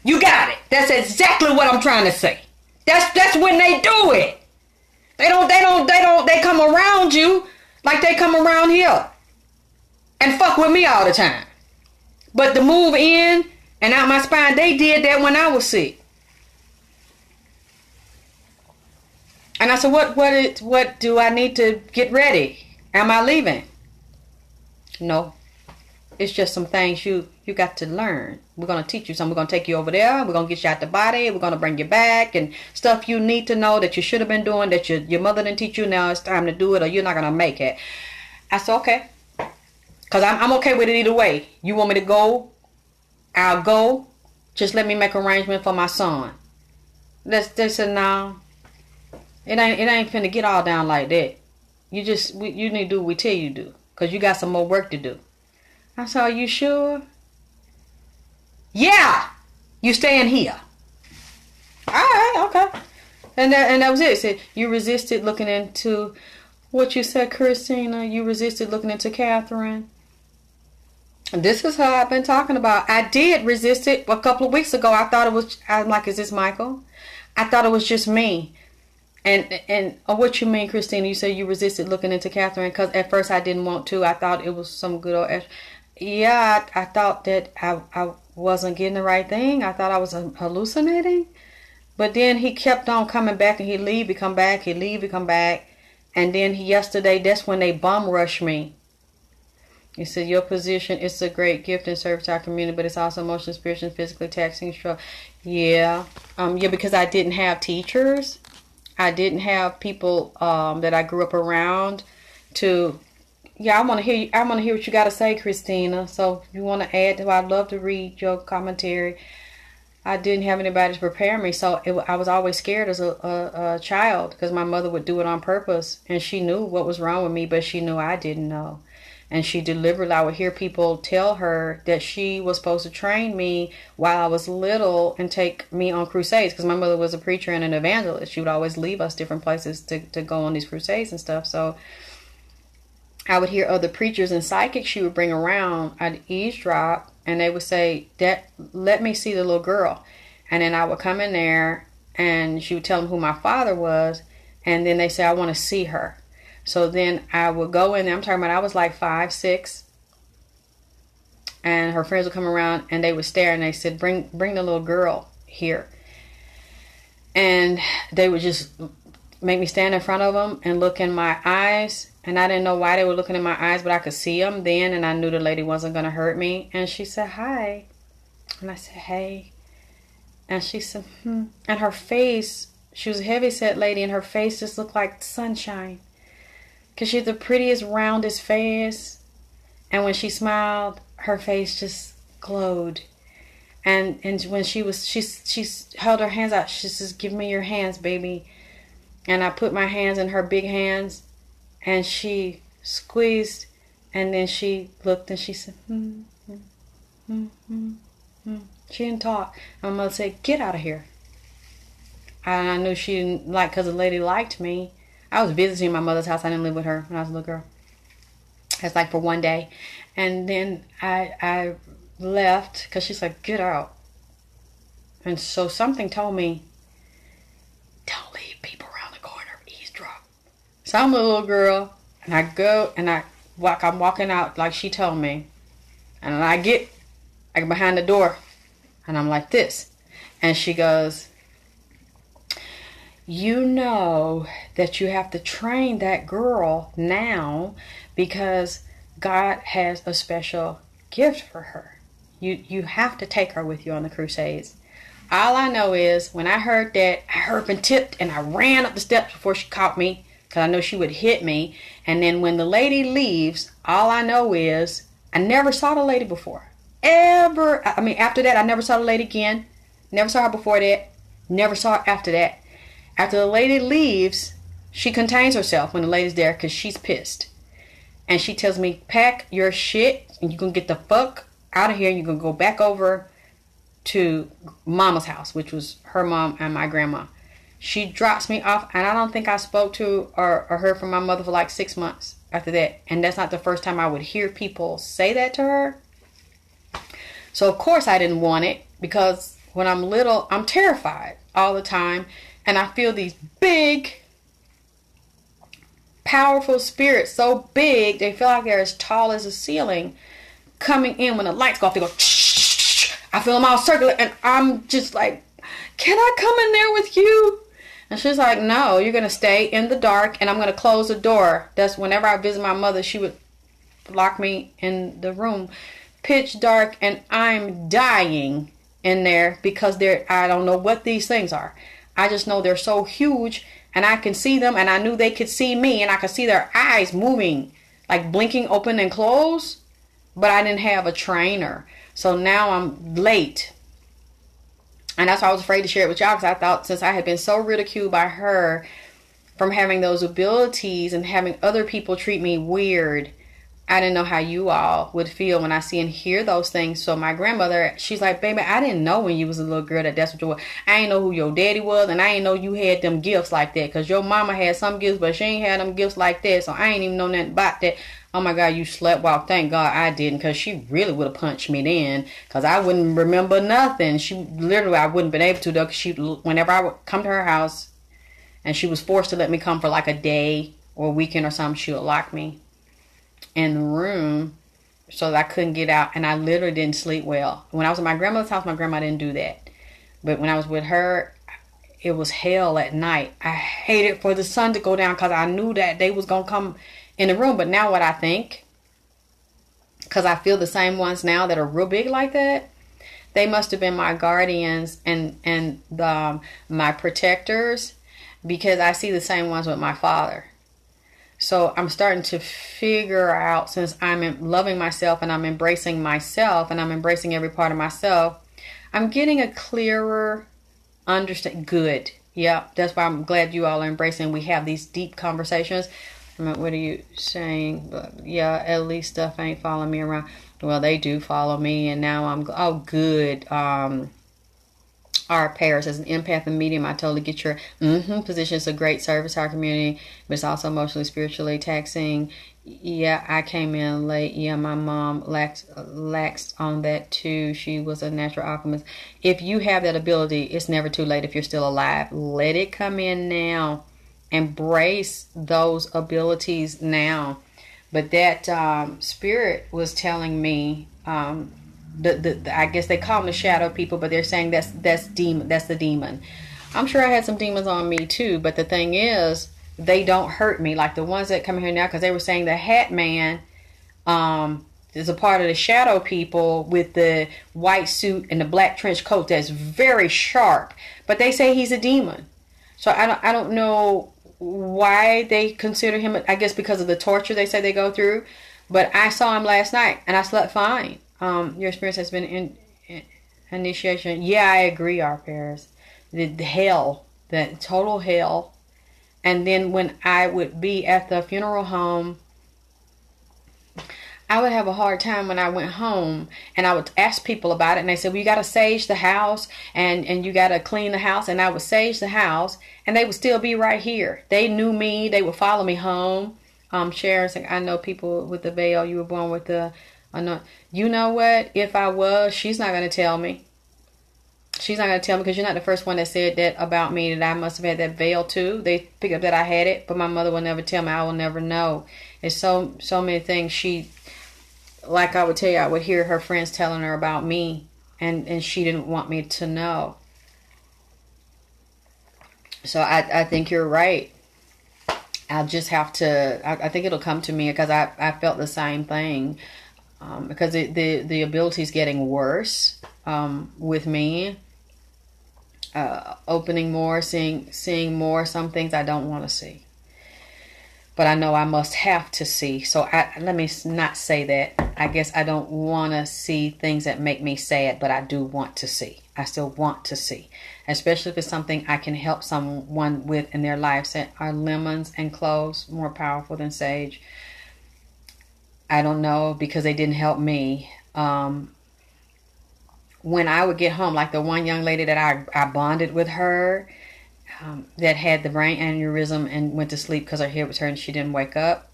A: You got it. That's exactly what I'm trying to say. That's when they do it. They come around you like they come around here and fuck with me all the time. But the move in and out my spine, they did that when I was sick. And I said, what do I need to get ready? Am I leaving? No. It's just some things you got to learn. We're going to teach you something. We're going to take you over there. We're going to get you out the body. We're going to bring you back. And stuff you need to know that you should have been doing, that your mother didn't teach you. Now it's time to do it or you're not going to make it. I said, okay. Because I'm okay with it either way. You want me to go? I'll go. Just let me make arrangement for my son. They said, no. It ain't finna get all down like that. You need to do what we tell you to do. Because you got some more work to do. I said, are you sure? Yeah! You staying here. Alright, okay. And that was it. It said, you resisted looking into what you said, Christina. You resisted looking into Katherine. And this is how I've been talking about. I did resist it a couple of weeks ago. I'm like, is this Michael? I thought it was just me. And what you mean, Christina? You say you resisted looking into Katherine because at first I didn't want to. I thought it was some good old. Yeah, I thought that I wasn't getting the right thing. I thought I was hallucinating. But then he kept on coming back and he'd leave, he'd come back, he'd leave, he'd come back. And then yesterday, that's when they bum rushed me. He said, your position is a great gift and service to our community, but it's also emotionally, spiritually, physically taxing. Yeah. Because I didn't have teachers. I didn't have people that I grew up around to. Yeah, I want to hear you. I want to hear what you got to say, Christina. So if you want to add to, I'd love to read your commentary. I didn't have anybody to prepare me, so I was always scared as a child because my mother would do it on purpose, and she knew what was wrong with me, but she knew I didn't know. And she deliberately, I would hear people tell her that she was supposed to train me while I was little and take me on crusades because my mother was a preacher and an evangelist. She would always leave us different places to go on these crusades and stuff. So I would hear other preachers and psychics she would bring around. I'd eavesdrop and they would say, let me see the little girl. And then I would come in there and she would tell them who my father was. And then they say, I want to see her. So then I would go in there. I'm talking about I was like 5, 6. And her friends would come around and they would stare and they said, bring the little girl here. And they would just make me stand in front of them and look in my eyes. And I didn't know why they were looking in my eyes, but I could see them then. And I knew the lady wasn't going to hurt me. And she said, hi. And I said, hey. And she said, And her face, she was a heavy-set lady, and her face just looked like sunshine. Because she had the prettiest, roundest face. And when she smiled, her face just glowed. And when she held her hands out, she says, give me your hands, baby. And I put my hands in her big hands, and she squeezed, and then she looked and she said, She didn't talk. And my mother said, get out of here. And I knew she didn't like, because the lady liked me. I was visiting my mother's house. I didn't live with her when I was a little girl. It's like for one day. And then I left because she's like, get out. And so something told me, don't leave people around the corner, eavesdrop. So I'm a little girl, and I go and I'm walking out like she told me. And I get behind the door, and I'm like this. And she goes, you know that you have to train that girl now because God has a special gift for her. You have to take her with you on the crusades. All I know is when I heard that, I heard and tipped and I ran up the steps before she caught me because I know she would hit me. And then when the lady leaves, all I know is I never saw the lady before. After that, I never saw the lady again. Never saw her before that. Never saw her after that. After the lady leaves, she contains herself when the lady's there because she's pissed. And she tells me, pack your shit and you're going to get the fuck out of here. And you're going to go back over to Mama's house, which was her mom and my grandma. She drops me off, and I don't think I spoke to or heard from my mother for like 6 months after that. And that's not the first time I would hear people say that to her. So of course I didn't want it, because when I'm little, I'm terrified all the time. And I feel these big, powerful spirits, so big, they feel like they're as tall as a ceiling, coming in when the lights go off. They go, shh. I feel them all circling, and I'm just like, can I come in there with you? And she's like, no, you're going to stay in the dark, and I'm going to close the door. That's whenever I visit my mother, she would lock me in the room. Pitch dark, and I'm dying in there because I don't know what these things are. I just know they're so huge, and I can see them, and I knew they could see me, and I could see their eyes moving, like blinking open and close, but I didn't have a trainer. So now I'm late. And that's why I was afraid to share it with y'all, because I thought since I had been so ridiculed by her from having those abilities and having other people treat me weird, I didn't know how you all would feel when I see and hear those things. So my grandmother, she's like, baby, I didn't know when you was a little girl that's what you were. I didn't know who your daddy was, and I didn't know you had them gifts like that, because your mama had some gifts, but she ain't had them gifts like that, so I ain't even know nothing about that. Oh my God, you slept walk. Thank God I didn't, because she really would have punched me then, because I wouldn't remember nothing. I wouldn't been able to, though, because whenever I would come to her house and she was forced to let me come for like a day or a weekend or something, she would lock me in the room so that I couldn't get out, and I literally didn't sleep well. When I was at my grandmother's house, my grandma didn't do that, but when I was with her, it was hell at night. I hated for the sun to go down because I knew that they was gonna come in the room. But now what I think, because I feel the same ones now that are real big like that, they must have been my guardians and my protectors, because I see the same ones with my father. So I'm starting to figure out, since I'm loving myself and I'm embracing myself and I'm embracing every part of myself, I'm getting a clearer understanding. Good. Yeah, that's why I'm glad you all are embracing. We have these deep conversations. What are you saying? Yeah, at least stuff ain't following me around. Well, they do follow me, and now I'm, oh, good. Our pairs as an empath and medium, I totally get your position. It's a great service to our community, but it's also emotionally, spiritually taxing. Yeah, I came in late. Yeah, my mom laxed on that too. She was a natural alchemist. If you have that ability, it's never too late if you're still alive. Let it come in now. Embrace those abilities now. But that spirit was telling me, I guess they call them the shadow people, but they're saying that's demon. That's the demon. I'm sure I had some demons on me too, but the thing is, they don't hurt me like the ones that come here now, because they were saying the Hat Man is a part of the shadow people with the white suit and the black trench coat that's very sharp, but they say he's a demon. So I don't know why they consider him. I guess because of the torture they say they go through. But I saw him last night and I slept fine. Your experience has been initiation. Yeah, I agree, our pairs. The hell, the total hell. And then when I would be at the funeral home, I would have a hard time when I went home, and I would ask people about it, and they said, well, you got to sage the house, and you got to clean the house. And I would sage the house, and they would still be right here. They knew me. They would follow me home. Sharon said, I know people with the veil. You were born with the... You know what? If I was, she's not going to tell me. She's not going to tell me, because you're not the first one that said that about me, that I must have had that veil too. They picked up that I had it, but my mother will never tell me. I will never know. It's so many things she... Like I would tell you, I would hear her friends telling her about me, and she didn't want me to know. So I think you're right. I'll just have to... I think it'll come to me, because I felt the same thing. Because the ability is getting worse with me. Opening more, seeing more. Some things I don't want to see, but I know I must have to see. So let me not say that. I guess I don't want to see things that make me sad, but I do want to see. I still want to see, especially if it's something I can help someone with in their lives. Are lemons and cloves more powerful than sage? I don't know, because they didn't help me. When I would get home, like the one young lady that I bonded with her, that had the brain aneurysm and went to sleep because her head was hurting, she didn't wake up.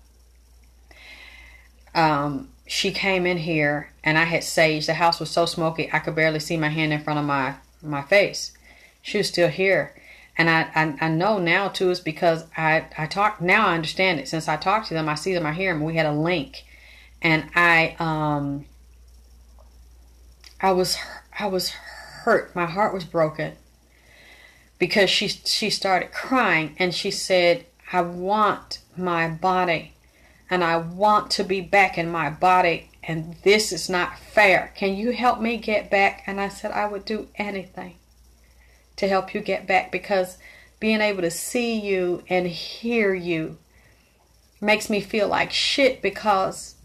A: She came in here and I had sage. The house was so smoky I could barely see my hand in front of my face. She was still here. And I know now too, is because I talk. Now I understand it. Since I talked to them, I see them, I hear them. We had a link. And I was hurt. My heart was broken, because she started crying, and she said, I want my body, and I want to be back in my body, and this is not fair. Can you help me get back? And I said, I would do anything to help you get back, because being able to see you and hear you makes me feel like shit, because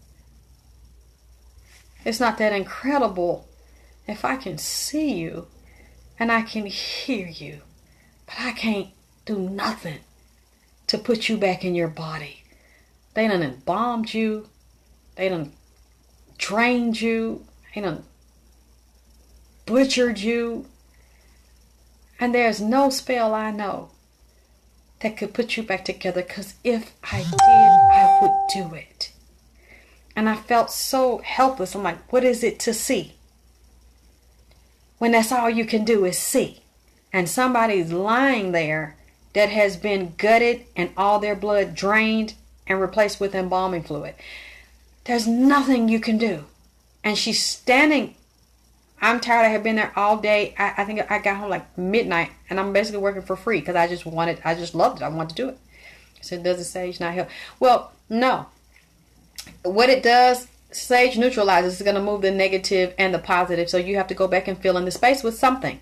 A: it's not that incredible if I can see you and I can hear you, but I can't do nothing to put you back in your body. They done embalmed you. They done drained you. They done butchered you. And there's no spell I know that could put you back together, because if I did, I would do it. And I felt so helpless. I'm like, what is it to see? When that's all you can do is see. And somebody's lying there that has been gutted and all their blood drained and replaced with embalming fluid. There's nothing you can do. And she's standing. I'm tired. I have been there all day. I think I got home like midnight, and I'm basically working for free because I just loved it. I wanted to do it. I said, does the sage not help? Well, no. What it does, sage neutralizes. It's going to move the negative and the positive. So you have to go back and fill in the space with something.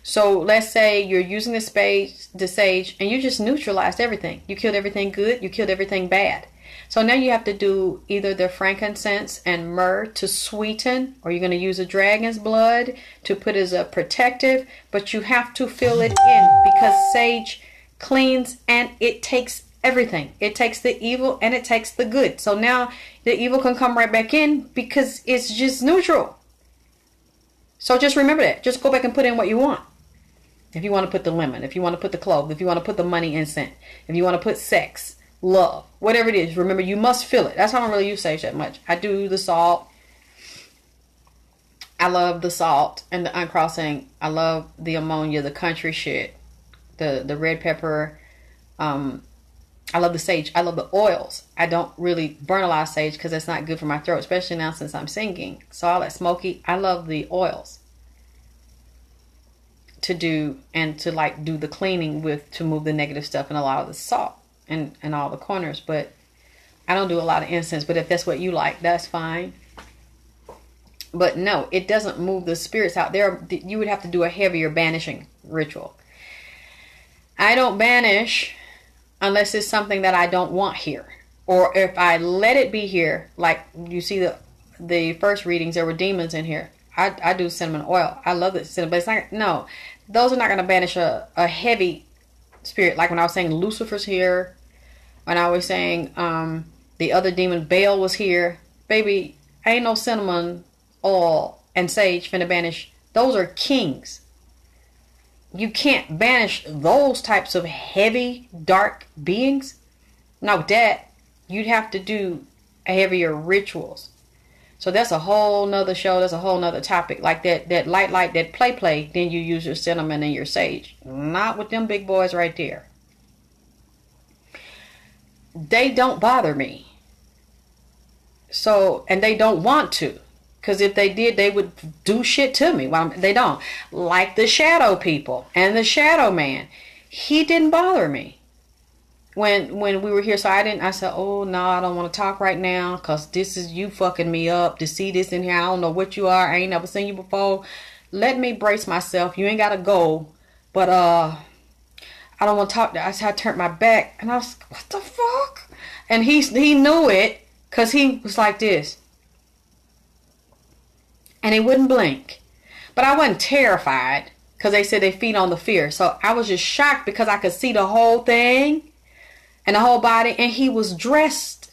A: So let's say you're using the sage, and you just neutralized everything. You killed everything good. You killed everything bad. So now you have to do either the frankincense and myrrh to sweeten, or you're going to use a dragon's blood to put as a protective. But you have to fill it in, because sage cleans and it takes everything. It takes the evil and it takes the good. So now the evil can come right back in because it's just neutral. So just remember that. Just go back and put in what you want. If you want to put the lemon, if you want to put the clove, if you want to put the money incense, if you want to put sex, love, whatever it is, remember you must feel it. That's why I don't really use sage that much. I do the salt. I love the salt and the uncrossing. I love the ammonia, the country shit, the red pepper. I love the sage. I love the oils. I don't really burn a lot of sage because it's not good for my throat, especially now since I'm singing. So all that smoky. I love the oils to do and to like do the cleaning with, to move the negative stuff, and a lot of the salt and all the corners. But I don't do a lot of incense. But if that's what you like, that's fine. But no, it doesn't move the spirits out. You would have to do a heavier banishing ritual. I don't banish unless it's something that I don't want here. Or if I let it be here, like you see the first readings, there were demons in here. I do cinnamon oil. I love the cinnamon, but it's not, no, those are not going to banish a heavy spirit. Like when I was saying Lucifer's here, when I was saying the other demon Baal was here. Baby, ain't no cinnamon oil and sage finna banish. Those are kings. You can't banish those types of heavy, dark beings. Not with that. You'd have to do heavier rituals. So that's a whole nother show. That's a whole nother topic. Like that light, that play. Then you use your cinnamon and your sage. Not with them big boys right there. They don't bother me. So, and they don't want to. Because if they did, they would do shit to me. Well, they don't. Like the shadow people and the shadow man. He didn't bother me when we were here. So I said, oh, no, I don't want to talk right now. Because this is you fucking me up. To see this in here, I don't know what you are. I ain't never seen you before. Let me brace myself. You ain't got to go. But I don't want to talk. I turned my back. And I was, what the fuck? And he knew it. Because he was like this. And he wouldn't blink. But I wasn't terrified because they said they feed on the fear. So I was just shocked because I could see the whole thing and the whole body. And he was dressed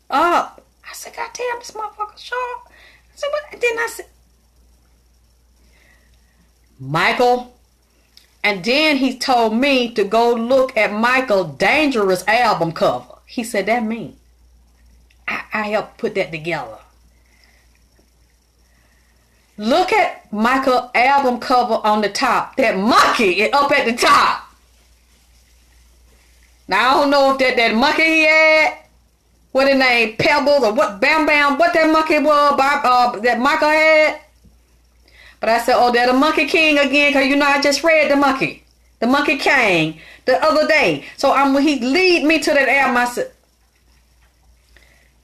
A: up. I said, God damn, this motherfucker's sharp. I said, what? And then I said, Michael. And then he told me to go look at Michael Dangerous album cover. He said, that me. I helped put that together. Look at Michael album cover on the top. That monkey is up at the top. Now I don't know if that monkey he had, what his name, Pebbles or what, Bam Bam, what that monkey was, that Michael had. But I said, oh, they're the Monkey King again, because you know I just read the Monkey King the other day. So he lead me to that album. I said,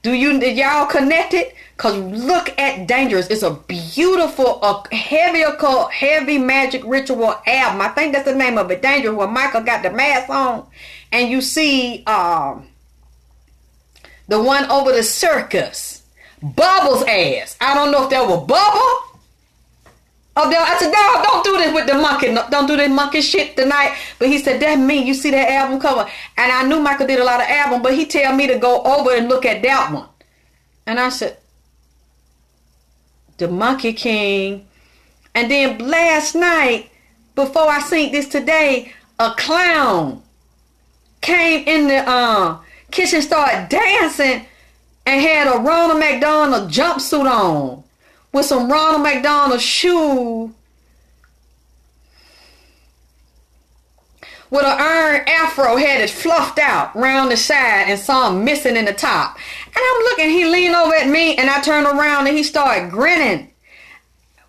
A: did y'all connect it? Because look at Dangerous. It's a beautiful, heavy occult, heavy magic ritual album. I think that's the name of it. Dangerous, where Michael got the mask on. And you see the one over the circus. Bubbles' ass. I don't know if that was Bubble. I said, no, don't do this with the monkey. No, don't do this monkey shit tonight. But he said, that me. You see that album cover? And I knew Michael did a lot of album, but he tell me to go over and look at that one. And I said, the Monkey King. And then last night, before I seen this today, a clown came in the kitchen, started dancing, and had a Ronald McDonald jumpsuit on with some Ronald McDonald shoe with an iron afro, had it fluffed out round the side and some missing in the top. And I'm looking, he leaned over at me, and I turned around and he started grinning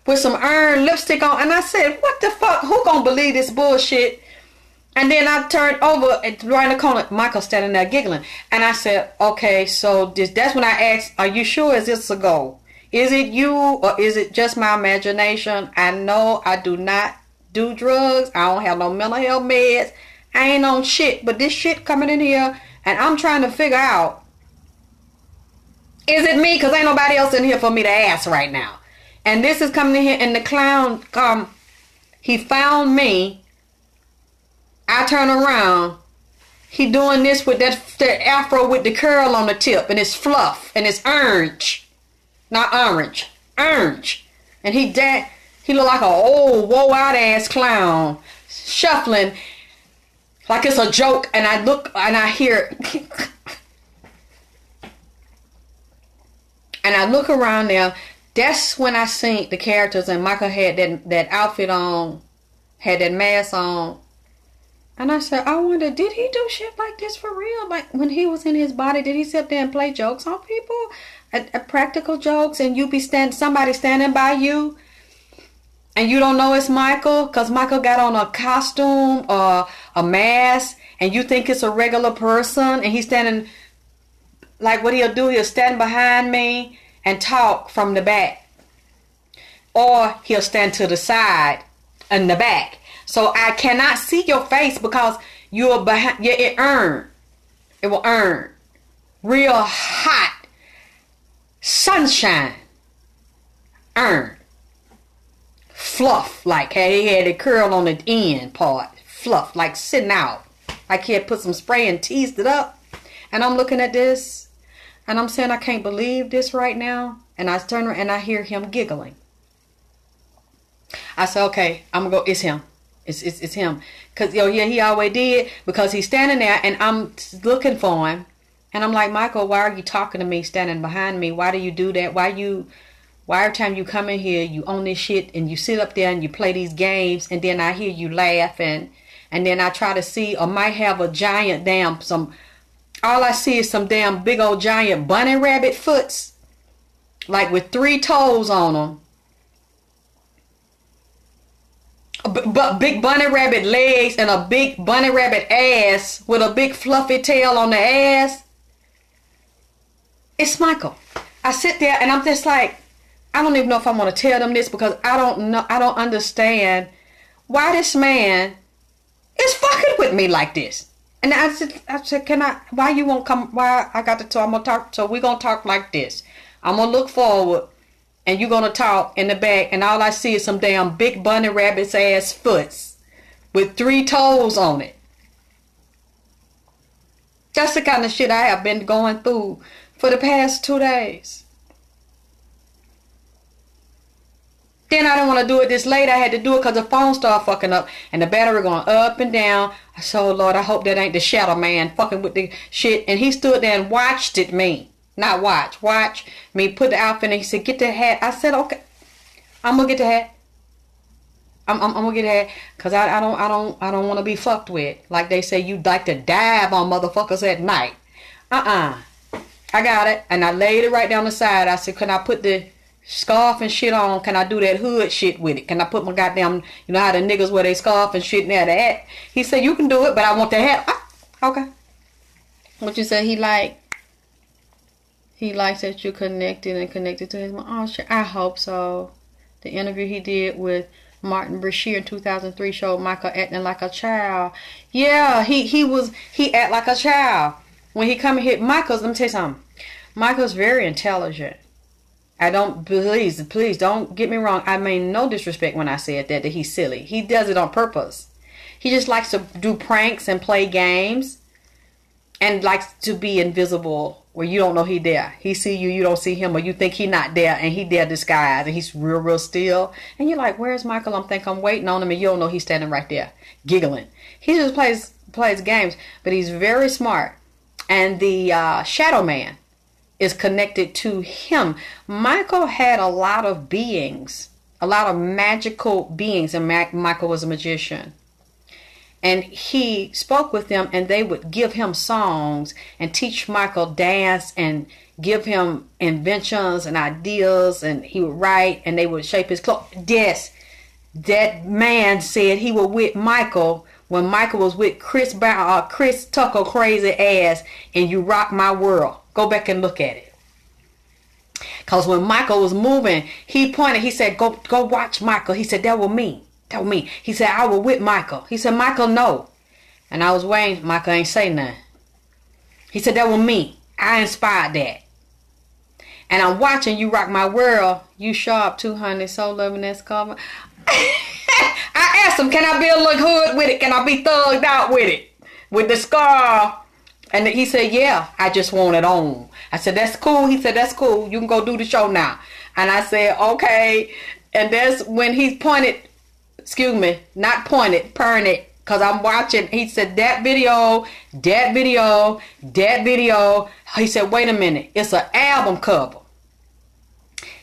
A: with some iron lipstick on. And I said, what the fuck? Who gonna believe this bullshit? And then I turned over right in the corner, Michael standing there giggling. And I said, okay, so that's when I asked, are you sure is this a go? Is it you or is it just my imagination? I know I do not do drugs. I don't have no mental health meds. I ain't on shit. But this shit coming in here and I'm trying to figure out, is it me? Because ain't nobody else in here for me to ask right now. And this is coming in here and the clown, he found me. I turn around. He doing this with that afro with the curl on the tip and it's fluff and it's orange. Not orange. Orange. And he He looked like an old, woe-out ass clown, shuffling like it's a joke. And I look and I hear, and I look around there. That's when I seen the characters, and Michael had that outfit on, had that mask on. And I said, I wonder, did he do shit like this for real? Like when he was in his body, did he sit there and play jokes on people? Practical jokes, and you be somebody standing by you, and you don't know it's Michael, because Michael got on a costume or a mask, and you think it's a regular person, and he's standing, like what he'll do, he'll stand behind me and talk from the back. Or he'll stand to the side in the back. So I cannot see your face because you're behind. Yeah, it will earn. Real hot sunshine. Earn. Fluff. Like he had a curl on the end part. Fluff. Like sitting out. Like he had put some spray and teased it up. And I'm looking at this. And I'm saying, I can't believe this right now. And I turn around and I hear him giggling. I said, okay, I'm going to go. It's him. It's him. Because, yeah, he always did. Because he's standing there and I'm looking for him. And I'm like, Michael, why are you talking to me standing behind me? Why do you do that? Why every time you come in here, you own this shit and you sit up there and you play these games. And then I hear you laugh. And then I try to see, or might have a giant all I see is some damn big old giant bunny rabbit foots. Like with 3 toes on them. But big bunny rabbit legs and a big bunny rabbit ass with a big fluffy tail on the ass. It's Michael. I sit there and I'm just like, I don't even know if I want to tell them this because I don't understand why this man is fucking with me like this. And I said, why you won't come? Why I got to talk? I'm going to talk. So we're going to talk like this. I'm going to look forward and you're going to talk in the back. And all I see is some damn big bunny rabbit's ass foots with 3 toes on it. That's the kind of shit I have been going through for the past 2 days. Then I didn't want to do it this late. I had to do it because the phone started fucking up and the battery going up and down. I said, oh Lord, I hope that ain't the shadow man fucking with the shit. And he stood there and watched me. Not watch me put the outfit in. He said, get the hat. I said, okay, I'm gonna get the hat. I'm gonna get the hat because I don't want to be fucked with. Like they say, you like to dive on motherfuckers at night. I got it, and I laid it right down the side. I said, can I put the scarf and shit on? Can I do that hood shit with it? Can I put my goddamn, you know how the niggas wear their scarf and shit near the hat? He said, you can do it, but I want the hat. Okay. What you say? He likes that you're connected to his mom. Oh shit, I hope so. The interview he did with Martin Brashear in 2003 showed Michael acting like a child. Yeah, he act like a child. When he come and hit Michael's, let me tell you something. Michael's very intelligent. Please don't get me wrong. I mean no disrespect when I said that he's silly. He does it on purpose. He just likes to do pranks and play games and likes to be invisible where you don't know he there. He see you, you don't see him, or you think he not there and he there disguised and he's real still. And you're like, where's Michael? I'm waiting on him, and you don't know he's standing right there giggling. He just plays games, but he's very smart. And the shadow man is connected to him. Michael had a lot of beings, a lot of magical beings, and Michael was a magician. And he spoke with them, and they would give him songs and teach Michael dance and give him inventions and ideas, and he would write, and they would shape his clothes. Yes, that man said he was with Michael when Michael was with Chris Tucker crazy ass and You Rock My World. Go back and look at it. Because when Michael was moving, he pointed, he said, go watch Michael. He said, that was me. That was me. He said, I was with Michael. He said, Michael, no. And I was waiting. Michael ain't say nothing. He said, that was me. I inspired that. And I'm watching You Rock My World. You sharp 200, so loving this cover. I asked him, can I be a little hood with it? Can I be thugged out with it? With the scar? And he said, yeah, I just want it on. I said, that's cool. He said, that's cool. You can go do the show now. And I said, okay. And that's when he pointed, excuse me, not pointed, perned, because I'm watching. He said, that video, that video, that video. He said, wait a minute, it's an album cover.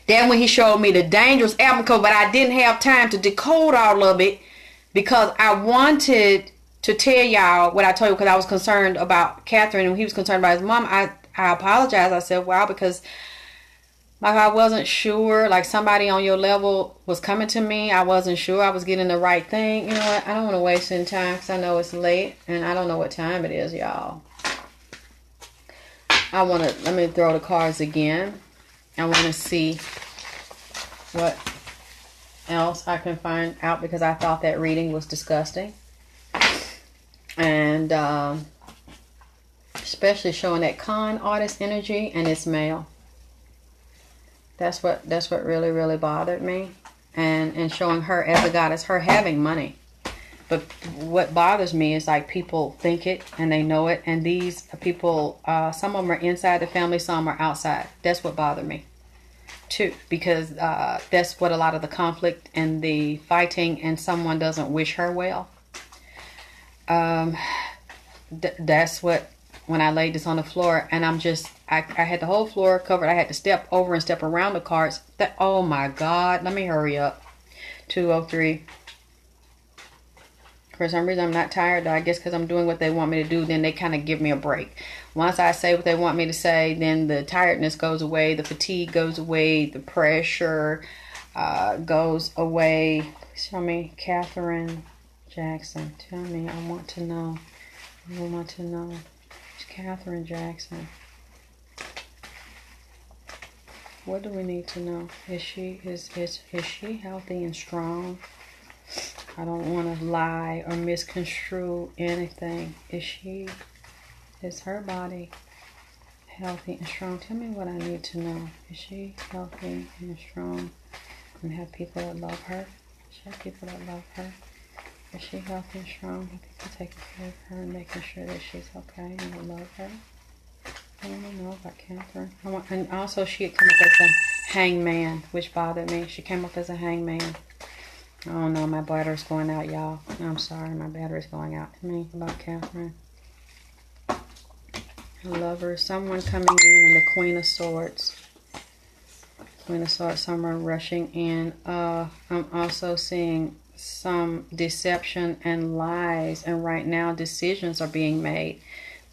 A: Then when he showed me the Dangerous album cover, but I didn't have time to decode all of it because I wanted to tell y'all what I told you because I was concerned about Katherine and he was concerned about his mom. I apologized. I said, wow, because like I wasn't sure, like somebody on your level was coming to me. I wasn't sure I was getting the right thing. You know what? I don't want to waste any time because I know it's late and I don't know what time it is, y'all. Let me throw the cards again. I want to see what else I can find out because I thought that reading was disgusting. And especially showing that con artist energy and it's male. That's what really, really bothered me. And showing her as a goddess, her having money. But what bothers me is like people think it and they know it. And these people, some of them are inside the family, some are outside. That's what bothered me too. Because that's what a lot of the conflict and the fighting and someone doesn't wish her well. That's what, when I laid this on the floor and I had the whole floor covered. I had to step over and step around the cards. Oh my God. Let me hurry up. 203. For some reason, I'm not tired, though. I guess because I'm doing what they want me to do, then they kind of give me a break. Once I say what they want me to say, then the tiredness goes away, the fatigue goes away, the pressure goes away. Show me, Katherine Jackson. Tell me, I want to know. I want to know. It's Katherine Jackson. What do we need to know? Is she healthy and strong? I don't want to lie or misconstrue anything. Is her body healthy and strong? Tell me what I need to know. Is she healthy and strong and have people that love her? Does she have people that love her? Is she healthy and strong? Have people taking care of her and making sure that she's okay and they love her? I want to know about Katherine. And also she had come up as a hangman, which bothered me. She came up as a hangman. Oh no, my battery's going out, y'all. I'm sorry, my battery's going out. To me about Katherine. Lover, someone coming in, and the Queen of Swords. Queen of Swords, someone rushing in. I'm also seeing some deception and lies, and right now decisions are being made.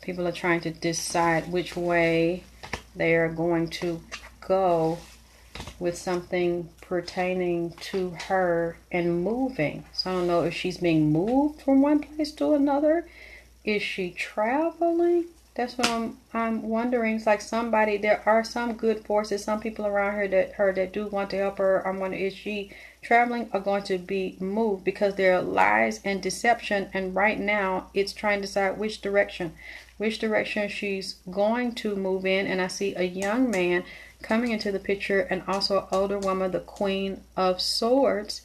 A: People are trying to decide which way they are going to go with something pertaining to her and moving. So I don't know if she's being moved from one place to another. Is she traveling? That's what I'm wondering. It's like somebody, there are some good forces, some people around her that do want to help her. I'm wondering, is she traveling or going to be moved? Because there are lies and deception, and right now it's trying to decide which direction she's going to move in. And I see a young man coming into the picture and also an older woman, the Queen of Swords,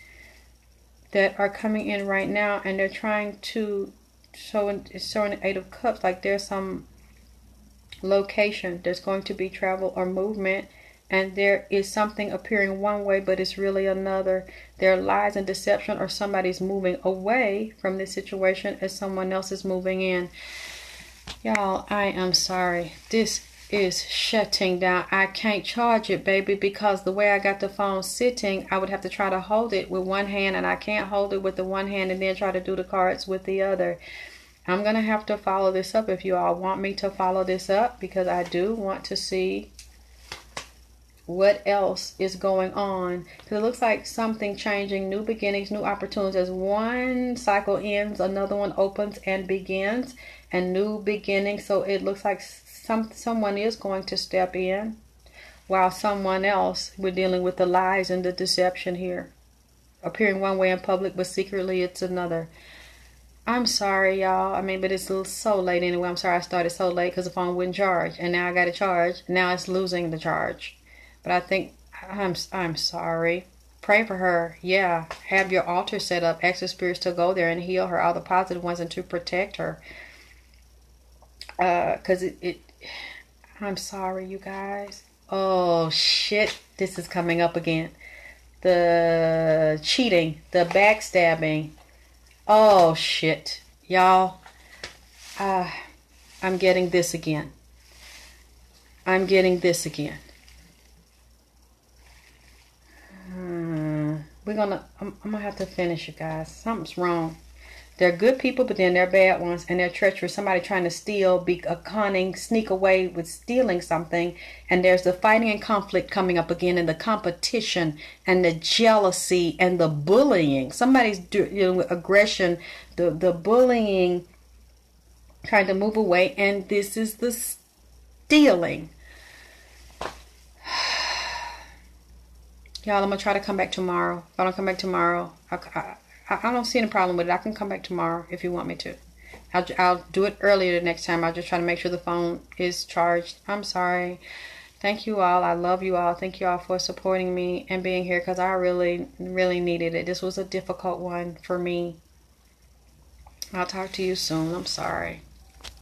A: that are coming in right now, and they're trying to showing the Eight of Cups, like there's some location there's going to be travel or movement, and there is something appearing one way but it's really another. There are lies and deception, or somebody's moving away from this situation as someone else is moving in. Y'all, I am sorry, this is shutting down. I can't charge it, baby, because the way I got the phone sitting, I would have to try to hold it with one hand, and I can't hold it with the one hand and then try to do the cards with the other. I'm going to have to follow this up if you all want me to follow this up, because I do want to see what else is going on. Because it looks like something changing, new beginnings, new opportunities. As one cycle ends, another one opens and begins, and new beginnings. So it looks like someone is going to step in, while someone else, we're dealing with the lies and the deception here. Appearing one way in public, but secretly it's another. I'm sorry, y'all. I mean, but it's so late anyway. I'm sorry I started so late because the phone wouldn't charge. And now I got to charge. Now it's losing the charge. But I think, I'm sorry. Pray for her. Yeah. Have your altar set up. Ask the spirits to go there and heal her. All the positive ones, and to protect her. Because I'm sorry, you guys. Oh, shit. This is coming up again. the cheating, the backstabbing. Oh, shit. Y'all, I'm getting this again. I'm getting this again. I'm gonna have to finish, you guys. Something's wrong. They're good people, but then they're bad ones, and they're treacherous. Somebody trying to steal, be a cunning, sneak away with stealing something, and there's the fighting and conflict coming up again, and the competition, and the jealousy, and the bullying. Somebody's dealing with aggression, the bullying, trying to move away, and this is the stealing. Y'all, I'm gonna try to come back tomorrow. If I don't come back tomorrow, I don't see any problem with it. I can come back tomorrow if you want me to. I'll do it earlier the next time. I'll just try to make sure the phone is charged. I'm sorry. Thank you all. I love you all. Thank you all for supporting me and being here, because I really, really needed it. This was a difficult one for me. I'll talk to you soon. I'm sorry.